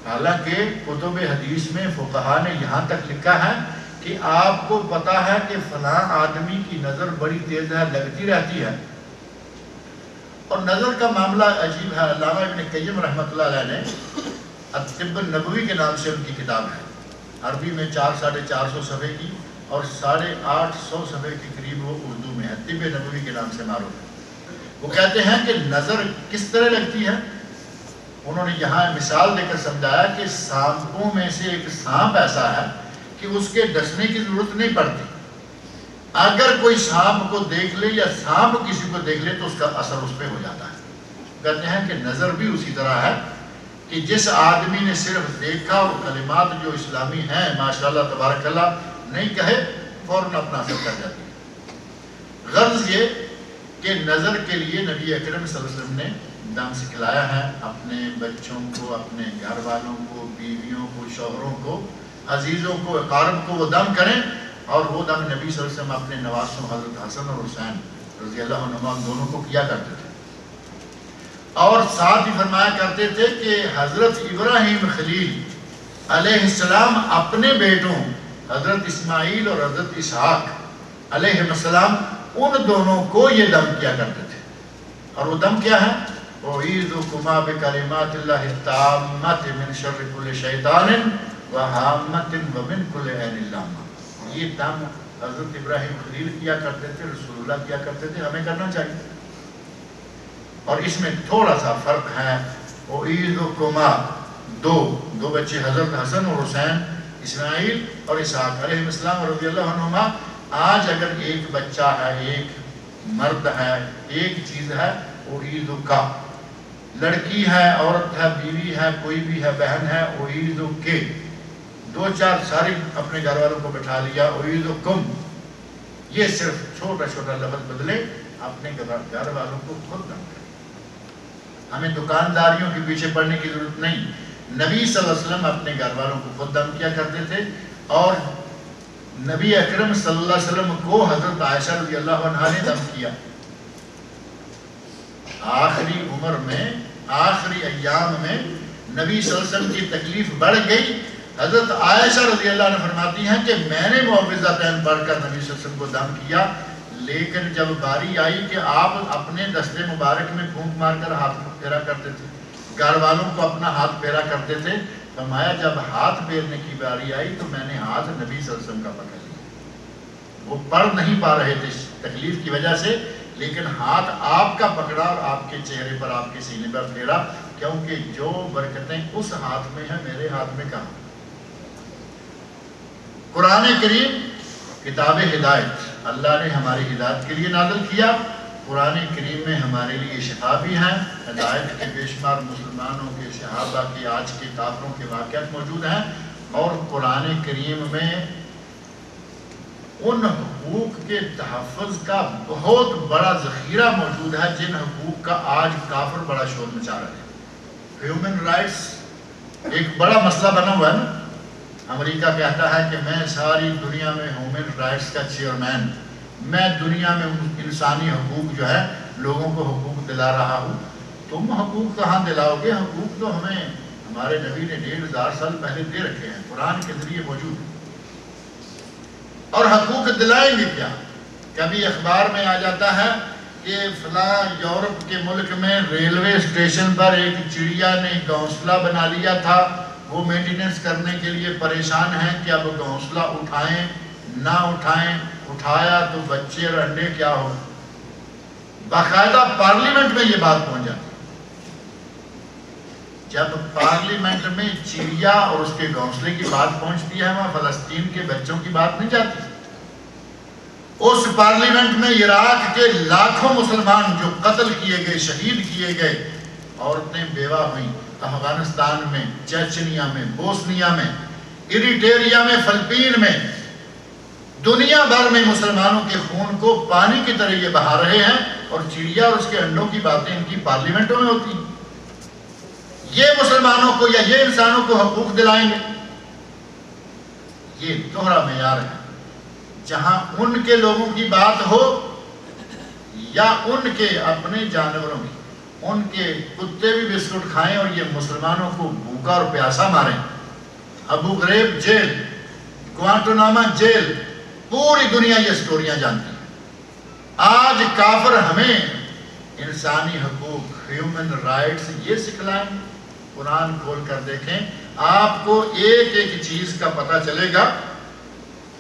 حالانکہ کتب حدیث میں فقہا نے یہاں تک لکھا ہے کہ آپ کو پتا ہے کہ فلاں آدمی کی نظر بڑی تیز ہے، لگتی رہتی ہے، اور نظر کا معاملہ عجیب ہے۔ علامہ ابن قیم رحمۃ اللہ علیہ نے الطب النبوی کے نام سے ان کی کتاب ہے، عربی میں 400-450 صفحے کی اور 850 صفحے کے قریب وہ اردو میں ہے، طب نبوی کے نام سے معروف ہے۔ وہ کہتے ہیں کہ نظر کس طرح لگتی ہے، انہوں نے یہاں مثال دے کر سمجھایا کہ سانپوں میں سے ایک سانپ ایسا ہے کہ اس کے ڈسنے کی ضرورت نہیں پڑتی، اگر کوئی سانپ کو دیکھ لے یا سانپ کسی کو دیکھ لے تو اس کا اثر اس پہ ہو جاتا ہے. کہتے ہیں کہ نظر بھی اسی طرح ہے کہ جس آدمی نے صرف دیکھا اور کلمات جو اسلامی ہیں ماشاءاللہ تبارک اللہ نہیں کہے فوراً اپنا اثر کر جاتی ہے. غرض یہ کہ نظر کے لیے نبی اکرم صلی اللہ علیہ وسلم نے دم سکھلایا ہے اپنے بچوں کو، اپنے گھر والوں کو، بیویوں کو، شوہروں کو، عزیزوں کو، اقارب کو وہ دم کریں. اور وہ دم نبی صلی اللہ علیہ وسلم اپنے نواسوں حضرت حسن اور حسین رضی اللہ عنہما دونوں کو کیا کرتے تھے. اور ساتھ ہی فرمایا کرتے تھے کہ حضرت ابراہیم خلیل علیہ السلام اپنے بیٹوں حضرت اسماعیل اور حضرت اسحاق علیہ السلام ان دونوں کو یہ دم کیا کرتے تھے. اور وہ دم کیا ہے؟ اعیذکما بکلمات اللہ التامات من شر کل شیطان وہامۃ ومن کل عین لامہ. یہ دم حضرت ابراہیم خلیل کیا کرتے تھے، رسول اللہ کیا کرتے تھے، ہمیں کرنا چاہیے. اور اس میں تھوڑا سا فرق ہے. اعیذکما دو بچے حضرت حسن اور حسین اسماعیل اور اسحاق علیہ السلام رضی اللہ عنہما. آج اگر ایک بچہ ہے، ایک مرد ہے، ایک چیز ہے، اعیذکا، لڑکی ہے، عورت ہے، بیوی ہے، کوئی بھی ہے، بہن ہے، اعیذکے، دو چار ساری اپنے گھر والوں کو بٹھا لیا، اعیذکم، یہ صرف چھوٹا چھوٹا لفظ بدلے، اپنے گھر والوں کو خود دم کریں. ہمیں دکانداریوں کے پیچھے پڑنے کی ضرورت نہیں. نبی صلی اللہ علیہ وسلم اپنے گھر والوں کو خود دم کیا کرتے تھے. اور نبی اکرم صلی اللہ علیہ وسلم کو حضرت عائشہ رضی اللہ عنہا نے دم کیا. آخری عمر میں، آخری ایام میں نبی صلی اللہ علیہ وسلم کی تکلیف بڑھ گئی. حضرت عائشہ رضی اللہ عنہ فرماتی ہیں کہ میں نے معوذتین پڑھ کر نبی صلی اللہ علیہ وسلم کو دم کیا، لیکن جب باری آئی کہ آپ اپنے دستے مبارک میں پھونک مار کر ہاتھ پھیرا کرتے تھے، گھر والوں کو اپنا ہاتھ پھیرا کرتے تھے، فرمایا جب ہاتھ پھیرنے کی باری آئی تو میں نے ہاتھ نبی صلی اللہ علیہ وسلم کا پکڑ لیا. وہ پڑھ نہیں پا رہے تھے تکلیف کی وجہ سے، لیکن ہاتھ آپ کا پکڑا اور آپ کے چہرے پر، آپ کے سینے پر پھیرا، کیونکہ جو برکتیں اس ہاتھ میں ہیں میرے ہاتھ میں کہاں. قرآن کریم کتاب ہدایت اللہ نے ہماری ہدایت کے لیے نازل کیا. قرآن کریم میں ہمارے لیے شفا بھی ہیں، ہدایت کے بے شمار مسلمانوں کے، صحابہ کے، آج کے کافروں کے واقعات موجود ہیں. اور قرآن کریم میں ان حقوق کے تحفظ کا بہت بڑا ذخیرہ موجود ہے جن حقوق کا آج کافر بڑا شور مچا رہے ہیں. ہیومن رائٹس ایک بڑا مسئلہ بنا ہوا ہے نا. امریکہ کہتا ہے کہ میں ساری دنیا میں ہیومن رائٹس کا چیئرمین، میں دنیا میں انسانی حقوق جو ہے لوگوں کو حقوق دلا رہا ہوں. تم حقوق کہاں دلاؤ گے؟ حقوق تو ہمیں ہمارے نبی نے 1500 سال پہلے دے رکھے ہیں، قرآن کے ذریعے موجود ہیں. اور حقوق دلائیں گے کیا؟ کبھی اخبار میں آ جاتا ہے کہ فلاں یورپ کے ملک میں ریلوے اسٹیشن پر ایک چڑیا نے گھونسلہ بنا لیا تھا، وہ مینٹیننس کرنے کے لیے پریشان ہیں کہ اب گھونسلہ اٹھائیں نہ اٹھائیں، اٹھایا تو بچے اور انڈے کیا ہو. باقاعدہ پارلیمنٹ میں یہ بات پہنچ جاتی. جب پارلیمنٹ میں چڑیا اور اس کے گھونسلے کی بات پہنچتی ہے، وہاں فلسطین کے بچوں کی بات نہیں جاتی. اس پارلیمنٹ میں عراق کے لاکھوں مسلمان جو قتل کیے گئے، شہید کیے گئے، عورتیں بیوہ ہوئیں، افغانستان میں، چیچنیا میں، بوسنیا میں، ایریٹریا میں، فلپین میں، دنیا بھر میں مسلمانوں کے خون کو پانی کی طرح یہ بہا رہے ہیں، اور چڑیا اور اس کے انڈوں کی باتیں ان کی پارلیمنٹوں میں ہوتی ہیں. یہ مسلمانوں کو یا یہ انسانوں کو حقوق دلائیں گے؟ یہ دوہرا معیار ہے. جہاں ان کے لوگوں کی بات ہو یا ان کے اپنے جانوروں کی، ان کے کتے بھی بسکٹ کھائیں اور یہ مسلمانوں کو بھوکا اور پیاسا ماریں. ابو غریب جیل، گوانٹانامو جیل، پوری دنیا یہ سٹوریاں جانتی ہے. آج کافر ہمیں انسانی حقوق، ہیومن رائٹس یہ سکھلائیں. قرآن کھول کر دیکھیں، آپ کو ایک ایک چیز کا پتہ چلے گا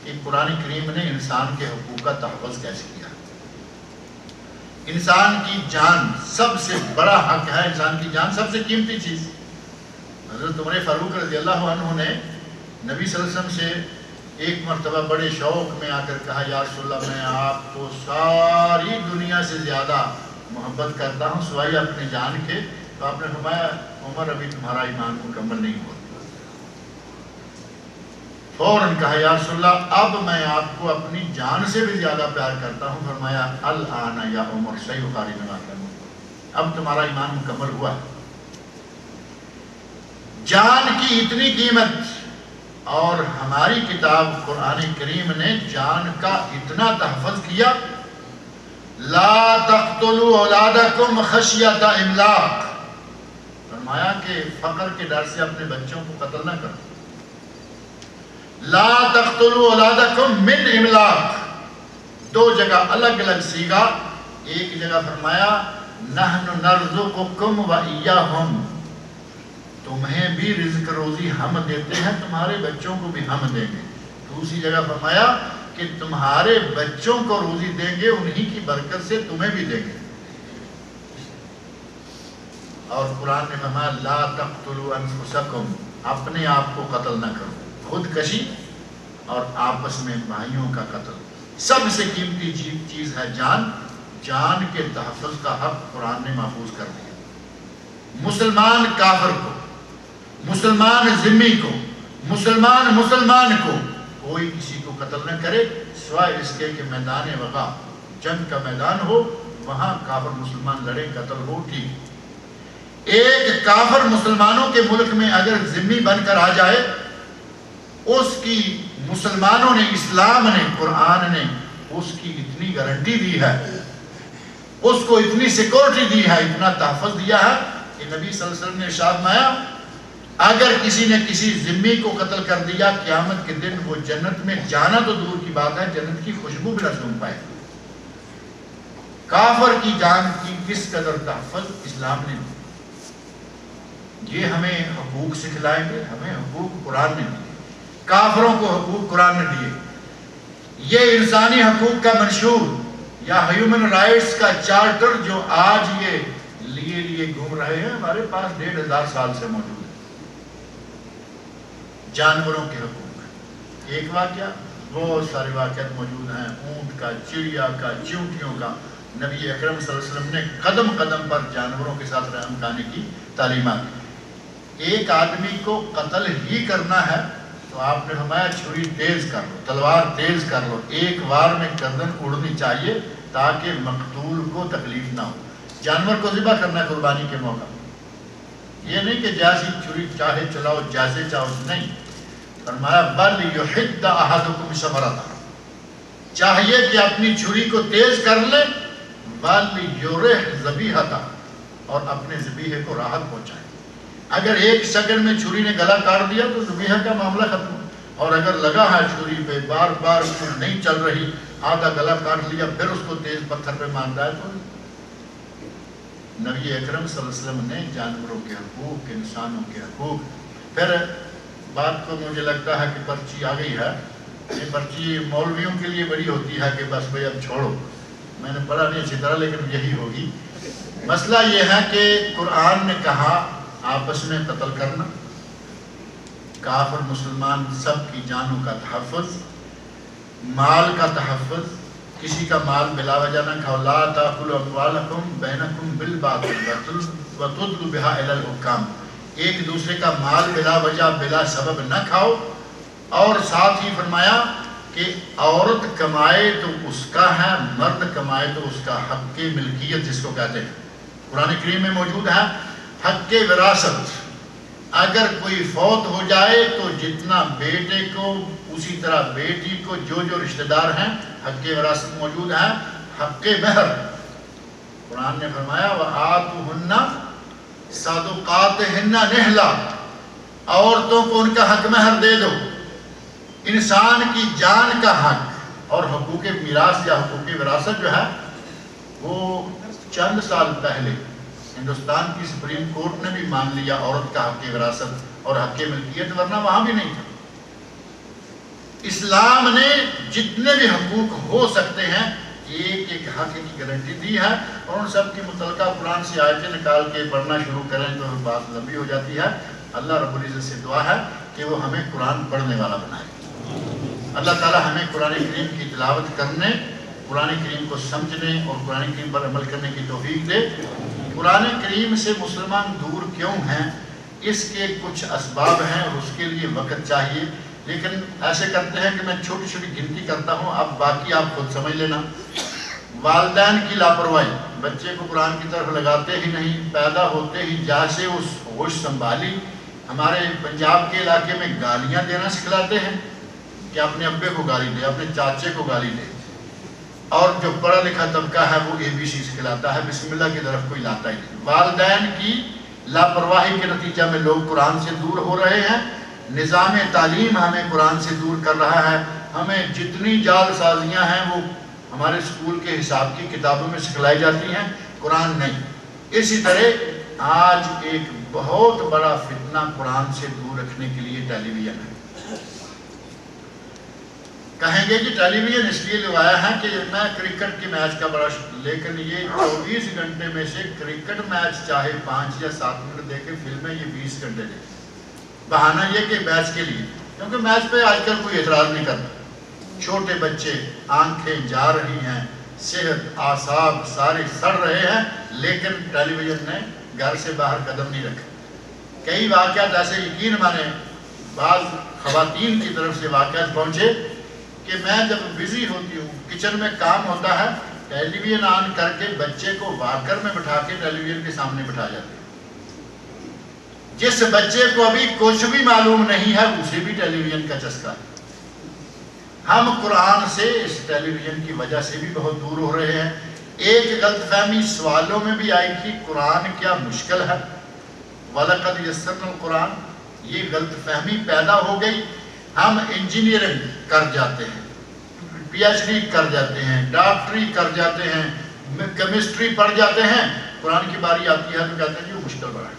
کہ قرآن کریم نے انسان کے حقوق کا تحفظ کیسے کیا. انسان کی جان سب سے بڑا حق ہے، انسان کی جان سب سے قیمتی چیز. حضرت عمر فاروق رضی اللہ عنہ نے نبی صلی اللہ علیہ وسلم سے ایک مرتبہ بڑے شوق میں آ کر کہا یا رسول اللہ میں آپ کو ساری دنیا سے زیادہ محبت کرتا ہوں سوائے اپنے جان کے. تو آپ نے فرمایا عمر ابھی تمہارا ایمان مکمل نہیں ہوا. فوراً کہا یا رسول اللہ اب میں آپ کو اپنی جان سے بھی زیادہ پیار کرتا ہوں. فرمایا الآن یا عمر صحیح بخاری میں واقع ہے, اب تمہارا ایمان مکمل ہوا. جان کی اتنی قیمت اور ہماری کتاب قرآن کریم نے جان کا اتنا تحفظ کیا. لا تقتلوا اولادکم خشیۃ املاق, فرمایا کہ فقر کے ڈر سے اپنے بچوں کو قتل نہ کرو. لا تقتلوا اولادکم من املاق, دو جگہ الگ الگ سیگا. ایک جگہ فرمایا نحن نرزقکم و ایاہم, تمہیں بھی رزق روزی ہم دیتے ہیں تمہارے بچوں کو بھی ہم دیں گے. دوسری جگہ فرمایا کہ تمہارے بچوں کو روزی دیں گے انہی کی برکت سے تمہیں بھی دیں گے. اور قرآن نے فرمایا لا تقتلوا انفسکم, اپنے آپ کو قتل نہ کرو. خودکشی اور آپس میں بھائیوں کا قتل, سب سے قیمتی چیز ہے جان. جان کے تحفظ کا حق قرآن نے محفوظ کر دیا. مسلمان کافر کو, مسلمان ذمی کو, مسلمان کو کوئی کسی کو قتل نہ کرے سوائے اس کے کہ میدان وقع جنگ کا میدان ہو, وہاں کافر مسلمان لڑے قتل ہو ٹھیک. ایک کافر مسلمانوں کے ملک میں اگر ذمی بن کر آ جائے, اس کی مسلمانوں نے, اسلام نے, قرآن نے اس کی اتنی گارنٹی دی ہے, اس کو اتنی سیکورٹی دی ہے, اتنا تحفظ دیا ہے کہ نبی صلی اللہ علیہ وسلم نے ارشاد فرمایا اگر کسی نے کسی ذمی کو قتل کر دیا قیامت کے دن وہ جنت میں جانا تو دور کی بات ہے جنت کی خوشبو بھی نہ سونگھ پائے. کافر کی جان کی کس قدر تحفظ اسلام نے دی. یہ ہمیں حقوق سکھلائیں گے, ہمیں حقوق قرآن نے دیے, کافروں کو حقوق قرآن نے دیے. یہ انسانی حقوق کا منشور یا ہیومن رائٹس کا چارٹر جو آج یہ لیے گھوم رہے ہیں ہمارے پاس 1500 سال سے موجود ہے. جانوروں کے حقوق, ایک واقعہ, بہت سارے واقعات موجود ہیں, اونٹ کا, چڑیا کا, چیونٹیوں کا. نبی اکرم صلی اللہ علیہ وسلم نے قدم قدم پر جانوروں کے ساتھ رحم کھانے کی تعلیمات دی. ایک آدمی کو قتل ہی کرنا ہے تو آپ نے فرمایا چھری تیز کر لو, تلوار تیز کر لو, ایک وار میں گردن اڑنی چاہیے تاکہ مقتول کو تکلیف نہ ہو. جانور کو ذبح کرنا ہے قربانی کے موقع, یہ نہیں کہ جیسی چھری چاہے چلاؤ جیسے چاہو, نہیں. فرمایا بل یحد احدکم شفرۃ, چاہیے کہ اپنی چھری کو تیز کر لے, بل یرح ذبیحۃ, اور اپنے ذبیحے کو راحت پہنچائے. اگر ایک سیکنڈ میں چھری نے گلا کاٹ دیا تو ذبیحہ کا معاملہ ختم, اور اگر لگا ہے چھری پہ بار بار نہیں چل رہی, آدھا گلا کاٹ لیا پھر اس کو تیز پتھر پہ مارتا ہے. تو نبی اکرم صلی اللہ علیہ وسلم نے جانوروں کے حقوق, انسانوں کے حقوق. پھر بات کو مجھے لگتا ہے کہ پرچی آ گئی ہے, یہ پرچی مولویوں کے لیے بڑی ہوتی ہے کہ بس بھائی اب چھوڑو, میں نے پڑھا نہیں اچھی طرح لیکن یہی ہوگی. مسئلہ یہ ہے کہ قرآن نے کہا آپس میں قتل کرنا, کافر مسلمان سب کی جانوں کا تحفظ, مال کا تحفظ, کسی کا مال بلا وجہ نہ کھاؤ. لا تاکلوا اموالکم بینکم بالباطل وتدلوا بها الی الحکام, ایک دوسرے کا مال بلا وجہ بلا سبب نہ کھاؤ. اور ساتھ ہی فرمایا کہ عورت کمائے تو اس کا ہے, مرد کمائے تو اس کا. حق کی ملکیت جس کو کہتے ہیں قرآن کریم میں موجود ہے. حق وراثت, اگر کوئی فوت ہو جائے تو جتنا بیٹے کو اسی طرح بیٹی کو, جو رشتہ دار ہیں حق وراثت موجود ہے. حق مہر, قرآن نے فرمایا وآتوہن صدقاتہن نحلا, عورتوں کو ان کا حق مہر دے دو. انسان کی جان کا حق اور حقوق میراث یا حقوق وراثت جو ہے وہ چند سال پہلے ہندوستان کی سپریم کورٹ نے بھی مان لیا عورت کا حق وراثت اور حق ملکیت, ورنہ وہاں بھی نہیں تھا. اسلام نے جتنے بھی حقوق ہو سکتے ہیں ایک ایک حق کی گارنٹی دی ہے, اور ان سب کی متعلقہ قرآن سے آیتیں نکال کے پڑھنا شروع کریں تو بات لمبی ہو جاتی ہے. اللہ رب العزت سے دعا ہے کہ وہ ہمیں قرآن پڑھنے والا بنائے. اللہ تعالی ہمیں قرآن کریم کی تلاوت کرنے، قرآن کریم کو سمجھنے اور قرآن کریم پر عمل کرنے کی توفیق دے۔ قرآن کریم سے مسلمان دور کیوں ہیں؟ اس کے کچھ اسباب ہیں اور اس کے لیے وقت چاہیے، لیکن ایسے کرتے ہیں کہ میں چھوٹی چھوٹی گنتی کرتا ہوں، اب باقی آپ خود سمجھ لینا۔ والدین کی لاپرواہی، بچے کو قرآن کی طرف لگاتے ہی نہیں، پیدا ہوتے ہی جیسے اس ہوش سنبھالی، ہمارے پنجاب کے علاقے میں گالیاں دینا سکھلاتے ہیں کہ اپنے ابے کو گالی دے، اپنے چاچے کو گالی دے، اور جو پڑھا لکھا طبقہ ہے وہ ABC سکھلاتا ہے، بسم اللہ کی طرف کوئی لاتا ہی نہیں۔ والدین کی لاپرواہی کے نتیجہ میں لوگ قرآن سے دور ہو رہے ہیں۔ نظام تعلیم ہمیں قرآن سے دور کر رہا ہے، ہمیں جتنی جال سازیاں ہیں وہ ہمارے اسکول کے حساب کی کتابوں میں سکھلائی جاتی ہیں، قرآن نہیں۔ اسی طرح آج ایک بہت بڑا فتنہ قرآن سے دور رکھنے کے لیے ٹیلی ویژن ہے۔ کہیں گے کہ ٹیلی ویژن اس لیے لگایا ہے کہ میں کرکٹ کے میچ کا بڑا لیکن یہ 24 گھنٹے میں سے کرکٹ میچ چاہے 5 یا 7 منٹ دیکھیں، فلمیں یہ 20 گھنٹے دیکھیں۔ بہانہ یہ کہ میچ کے لیے، کیونکہ میچ پہ آج کل کوئی اعتراض نہیں کرتا۔ چھوٹے بچے، آنکھیں جا رہی ہیں، صحت، اعصاب سارے سڑ رہے ہیں، لیکن ٹیلی ویژن نے گھر سے باہر قدم نہیں رکھا۔ کئی واقعات ایسے یقین مانے، بعض خواتین کی طرف سے واقعات پہنچے کہ میں جب بزی ہوتی ہوں، کچن میں کام ہوتا ہے، ٹیلی ویژن آن کر کے بچے کو واکر میں بٹھا کے ٹیلی ویژن کے سامنے بٹھا جاتے ہیں۔ جس بچے کو ابھی کچھ بھی معلوم نہیں ہے اسے بھی ٹیلی ویژن کا چسکا ہے۔ ہم قرآن سے اس ٹیلی ویژن کی وجہ سے بھی بہت دور ہو رہے ہیں۔ ایک غلط فہمی سوالوں میں بھی آئی کہ قرآن کیا مشکل ہے؟ وَلَقَدْ يَسَّرْنَا الْقُرْآنَ، یہ غلط فہمی پیدا ہو گئی۔ ہم انجینئرنگ کر جاتے ہیں، PhD کر جاتے ہیں، ڈاکٹری کر جاتے ہیں، کیمسٹری پڑھ جاتے ہیں، قرآن کی باری آتی ہے تو کہتے ہیں کہ وہ مشکل بڑا ہے۔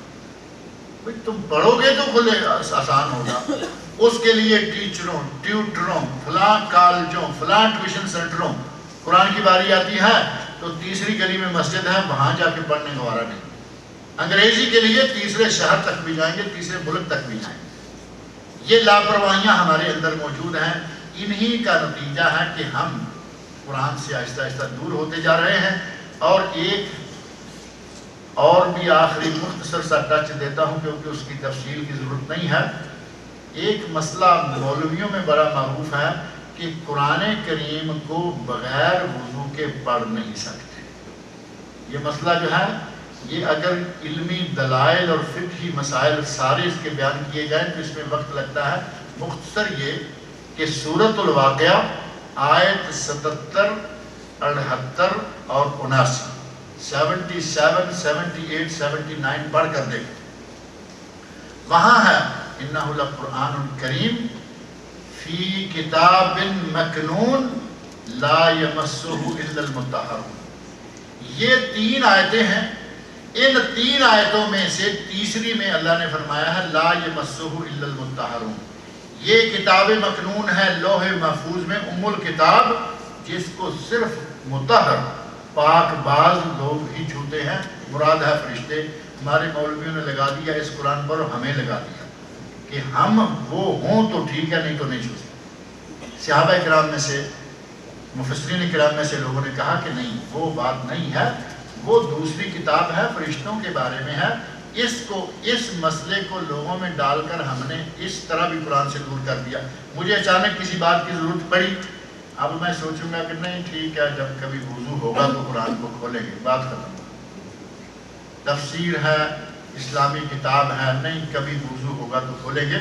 بھئی تم پڑھو گے تو کھلے آسان ہوگا، اس کے لیے ٹیچروں، ٹیوٹروں، فلاں کالجوں، فلاں ٹیوشن سینٹروں، قرآن کی باری آتی ہے تو تیسری گلی میں مسجد ہے وہاں جا کے پڑھنے کا وارہ نہیں۔ انگریزی کے لیے تیسرے شہر تک بھی جائیں گے، تیسرے ملک تک بھی جائیں گے۔ یہ لاپرواہیاں ہمارے اندر موجود ہیں، انہی کا نتیجہ ہے کہ ہم قرآن سے آہستہ آہستہ دور ہوتے جا رہے ہیں۔ اور ایک اور بھی آخری مختصر سا ٹچ دیتا ہوں کیونکہ اس کی تفصیل کی ضرورت نہیں ہے۔ ایک مسئلہ مولویوں میں بڑا معروف ہے کہ قرآن کریم کو بغیر وضو کے پڑھ نہیں سکتے۔ یہ مسئلہ جو ہے، یہ اگر علمی دلائل اور فقہی مسائل سارے اس کے بیان کیے جائیں تو اس میں وقت لگتا ہے۔ مختصر یہ کہ سورۃ الواقعہ آیت 77، 78 اور 79، 77، 78، 79 پڑھ کر دیکھیں۔ وہاں ہے اِنَّهُ لَقُرْآنٌ کریم فی کتاب مکنون لا یمسہ الا المطہرون۔ یہ 3 آیتیں ہیں، ان 3 آیتوں میں سے تیسری میں اللہ نے فرمایا ہے لا یمسہ الا المطہرون۔ یہ کتاب مکنون ہے لوح محفوظ میں، الکتاب، جس کو صرف مطہر پاک باز لوگ ہی چھوتے ہیں، مراد ہے فرشتے۔ ہمارے مولویوں نے لگا دیا اس قرآن پر اور ہمیں لگا دیا کہ ہم وہ ہوں تو ٹھیک ہے، نہیں تو نہیں چھو سکتے۔ صحابہ کرام میں سے، مفسرین کرام میں سے لوگوں نے کہا کہ نہیں، وہ بات نہیں ہے، وہ دوسری کتاب ہے، فرشتوں کے بارے میں ہے۔ اس مسئلے کو لوگوں میں ڈال کر ہم نے اس طرح بھی قرآن سے دور کر دیا۔ مجھے اچانک کسی بات کی ضرورت پڑی، اب میں سوچوں گا کہ نہیں ٹھیک ہے، جب کبھی وضو ہوگا تو قرآن کو کھولیں گے، بات ختم۔ تفسیر ہے، اسلامی کتاب ہے، نہیں کبھی وضو ہوگا تو کھولیں گے۔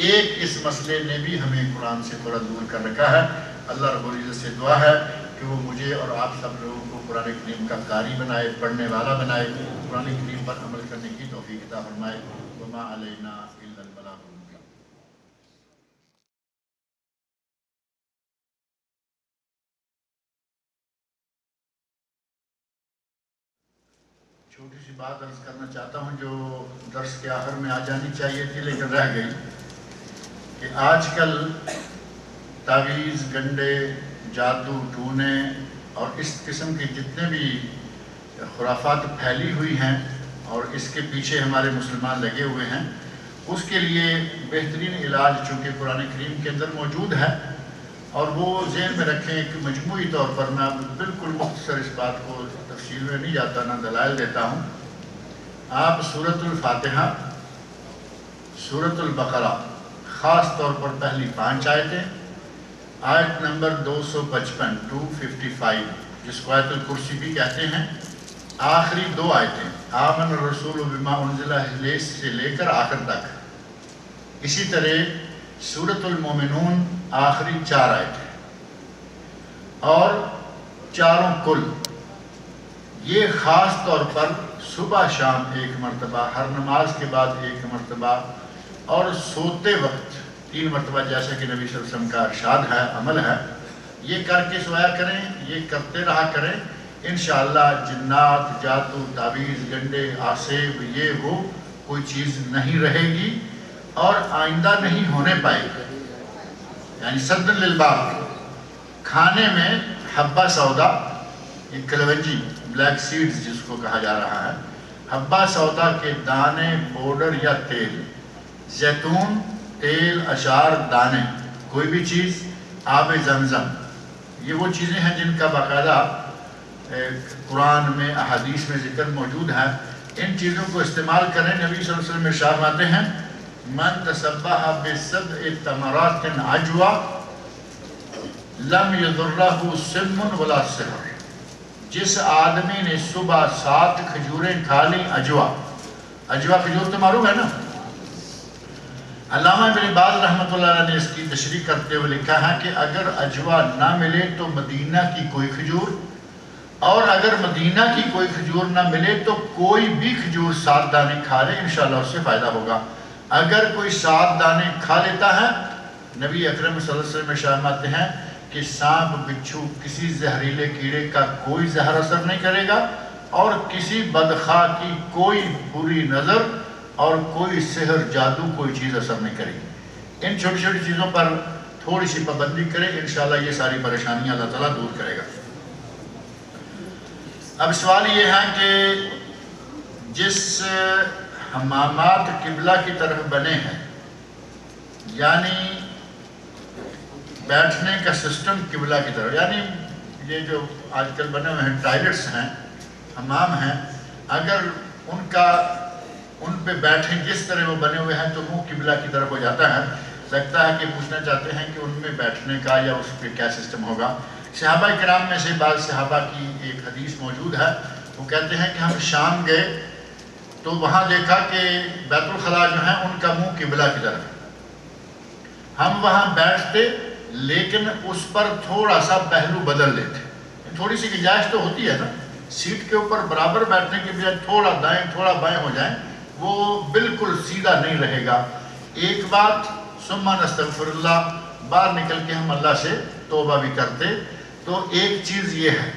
ایک اس مسئلے نے بھی ہمیں قرآن سے تھوڑا دور کر رکھا ہے۔ اللہ رب العزت سے دعا ہے کہ وہ مجھے اور آپ سب لوگوں کو قرآن کریم کا قاری بنائے، پڑھنے والا بنائے، قرآن کریم پر عمل کرنے کی توفیق عطا فرمائے۔ وما علینا الا البلاغ المبین۔ چھوٹی سی بات عرض کرنا چاہتا ہوں جو درس کے آخر میں آ جانی چاہیے تھی لیکن رہ گئی، کہ آج کل تعویذ، گنڈے، جادو ٹونے اور اس قسم کی جتنے بھی خرافات پھیلی ہوئی ہیں اور اس کے پیچھے ہمارے مسلمان لگے ہوئے ہیں، اس کے لیے بہترین علاج چونکہ قرآن کریم کے اندر موجود ہے، اور وہ ذہن میں رکھیں کہ مجموعی طور پر میں بالکل مختصر اس بات کو تفصیل میں نہیں جاتا، نہ دلائل دیتا ہوں. آپ سورۃ الفاتحہ، سورۃ البقرہ، خاص طور پر پہلی 5 آیتیں، آیت نمبر 255 255 جس کو آیت الکرسی بھی کہتے ہیں، آخری 2 آیتیں آمن الرسول بما انزل الیہ سے لے کر آخر تک. اسی طرح سورۃ المومنون آخری 4 آیتیں، اور چاروں کل یہ خاص طور پر صبح شام 1 مرتبہ، ہر نماز کے بعد 1 مرتبہ، اور سوتے وقت 3 مرتبہ، جیسا کہ نبی صلی اللہ علیہ وسلم کا ارشاد ہے، عمل ہے. یہ کر کے سویا کریں، یہ کرتے رہا کریں. انشاءاللہ جنات، جادو، تعویذ، گنڈے، آسیب، یہ وہ کوئی چیز نہیں رہے گی اور آئندہ نہیں ہونے پائے گی. یعنی صد للباب. کھانے میں حبہ سودا، یہ کلونجی، بلیک سیڈز جس کو کہا جا رہا ہے، حبہ سودا کے دانے، پاؤڈر یا تیل، زیتون، تیل، اچار، دانے، کوئی بھی چیز، آب زمزم، یہ وہ چیزیں ہیں جن کا باقاعدہ قرآن میں، احادیث میں ذکر موجود ہے. ان چیزوں کو استعمال کریں. نبی صلی اللہ علیہ وسلم میں ارشاد فرماتے ہیں من تصبح بسبع تمرات عجوا لم یضرہ سم ولا سحر. جس آدمی نے صبح 7 کھجوریں کھا لیں، اجوا کھجور تو معروف ہے نا. علامہ ابن باز رحمۃ اللہ علیہ نے اس کی تشریح کرتے ہوئے لکھا ہے کہ اگر اجوا نہ ملے تو مدینہ کی کوئی کھجور، اور اگر مدینہ کی کوئی کھجور نہ ملے تو کوئی بھی کھجور 7 دانے کھا لے، انشاءاللہ اس سے فائدہ ہوگا. اگر کوئی 7 دانے کھا لیتا ہے، نبی اکرم صلی اللہ علیہ وسلم ارشاد فرماتے ہیں کہ سانپ، بچھو، کسی زہریلے کیڑے کا کوئی زہر اثر نہیں کرے گا، اور کسی بدخواہ کی کوئی بری نظر اور کوئی سحر، جادو، کوئی چیز اثر نہیں کرے گی. ان چھوٹی چھوٹی چیزوں پر تھوڑی سی پابندی کرے، انشاءاللہ یہ ساری پریشانیاں اللہ تعالیٰ دور کرے گا. اب سوال یہ ہے کہ جس حمامات قبلہ کی طرف بنے ہیں، یعنی بیٹھنے کا سسٹم قبلہ کی طرف، یعنی یہ جو آج کل بنے ہوئے ہیں ٹائلٹس ہیں، حمام ہیں، اگر ان پہ بیٹھیں جس طرح وہ بنے ہوئے ہیں تو منہ قبلہ کی طرف ہو جاتا ہے. لگتا ہے کہ پوچھنا چاہتے ہیں کہ ان میں بیٹھنے کا یا اس پہ کیا سسٹم ہوگا. صحابہ کرام میں سے بعض صحابہ کی ایک حدیث موجود ہے، وہ کہتے ہیں کہ ہم شام گئے تو وہاں دیکھا کہ بیت الخلاء جو ہیں ان کا منہ قبلہ کی طرف. ہم وہاں بیٹھتے لیکن اس پر تھوڑا سا پہلو بدل لیتے. تھوڑی سی گنجائش تو ہوتی ہے نا، سیٹ کے اوپر برابر بیٹھنے کے بجائے تھوڑا دائیں تھوڑا بائیں ہو جائیں، وہ بالکل سیدھا نہیں رہے گا. ایک بات، ثم نستغفر اللہ، باہر نکل کے ہم اللہ سے توبہ بھی کرتے. تو ایک چیز یہ ہے.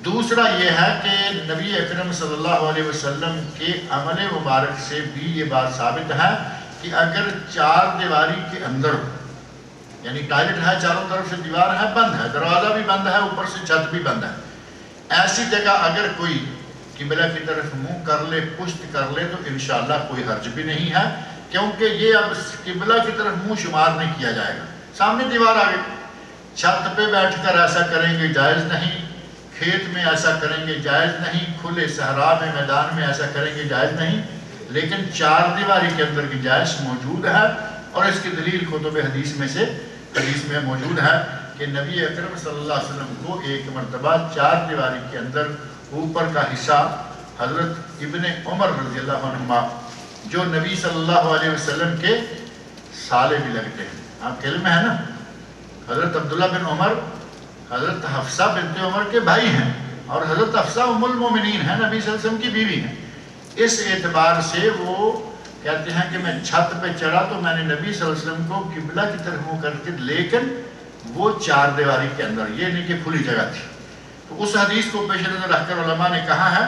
دوسرا یہ ہے کہ نبی اکرم صلی اللہ علیہ وسلم کے عمل مبارک سے بھی یہ بات ثابت ہے کہ اگر 4 دیواری کے اندر، یعنی ٹائلٹ ہے، چاروں طرف سے دیوار ہے، بند ہے، دروازہ بھی بند ہے، اوپر سے چھت بھی بند ہے، ایسی جگہ اگر کوئی قبلہ کی طرف منہ کر لے، پشت کر لے، تو انشاءاللہ کوئی حرج بھی نہیں ہے، کیونکہ یہ اب قبلہ کی طرف منہ شمار نہیں کیا جائے گا. سامنے دیوار آ گئی. چھت پہ بیٹھ کر ایسا کریں گے جائز نہیں، کھیت میں ایسا کریں گے جائز نہیں، کھلے صحرا میں، میدان میں ایسا کریں گے جائز نہیں، لیکن 4 دیواری کے اندر کی جائز موجود ہے. اور اس کی دلیل کتب حدیث میں موجود ہے کہ نبی اکرم صلی اللہ علیہ وسلم کو ایک مرتبہ 4 دیواری کے اندر اوپر کا حصہ حضرت ابن عمر رضی اللہ عنہما، جو نبی صلی اللہ علیہ وسلم کے سالے بھی لگتے ہیں، آپ کے علم میں ہے نا، حضرت عبداللہ بن عمر حضرت حفصہ بنت عمر کے بھائی ہیں، اور حضرت حفصہ ام المومنین ہیں، نبی صلی اللہ علیہ وسلم کی بیوی ہیں. اس اعتبار سے وہ کہتے ہیں کہ میں چھت پہ چڑھا تو میں نے نبی صلی اللہ علیہ وسلم کو قبلہ کی طرف منہ کر کے، لیکن وہ 4 دیواری کے اندر، یہ نہیں کہ کھلی جگہ تھی. تو اس حدیث کو پیش نظر رکھ کر علماء نے کہا ہے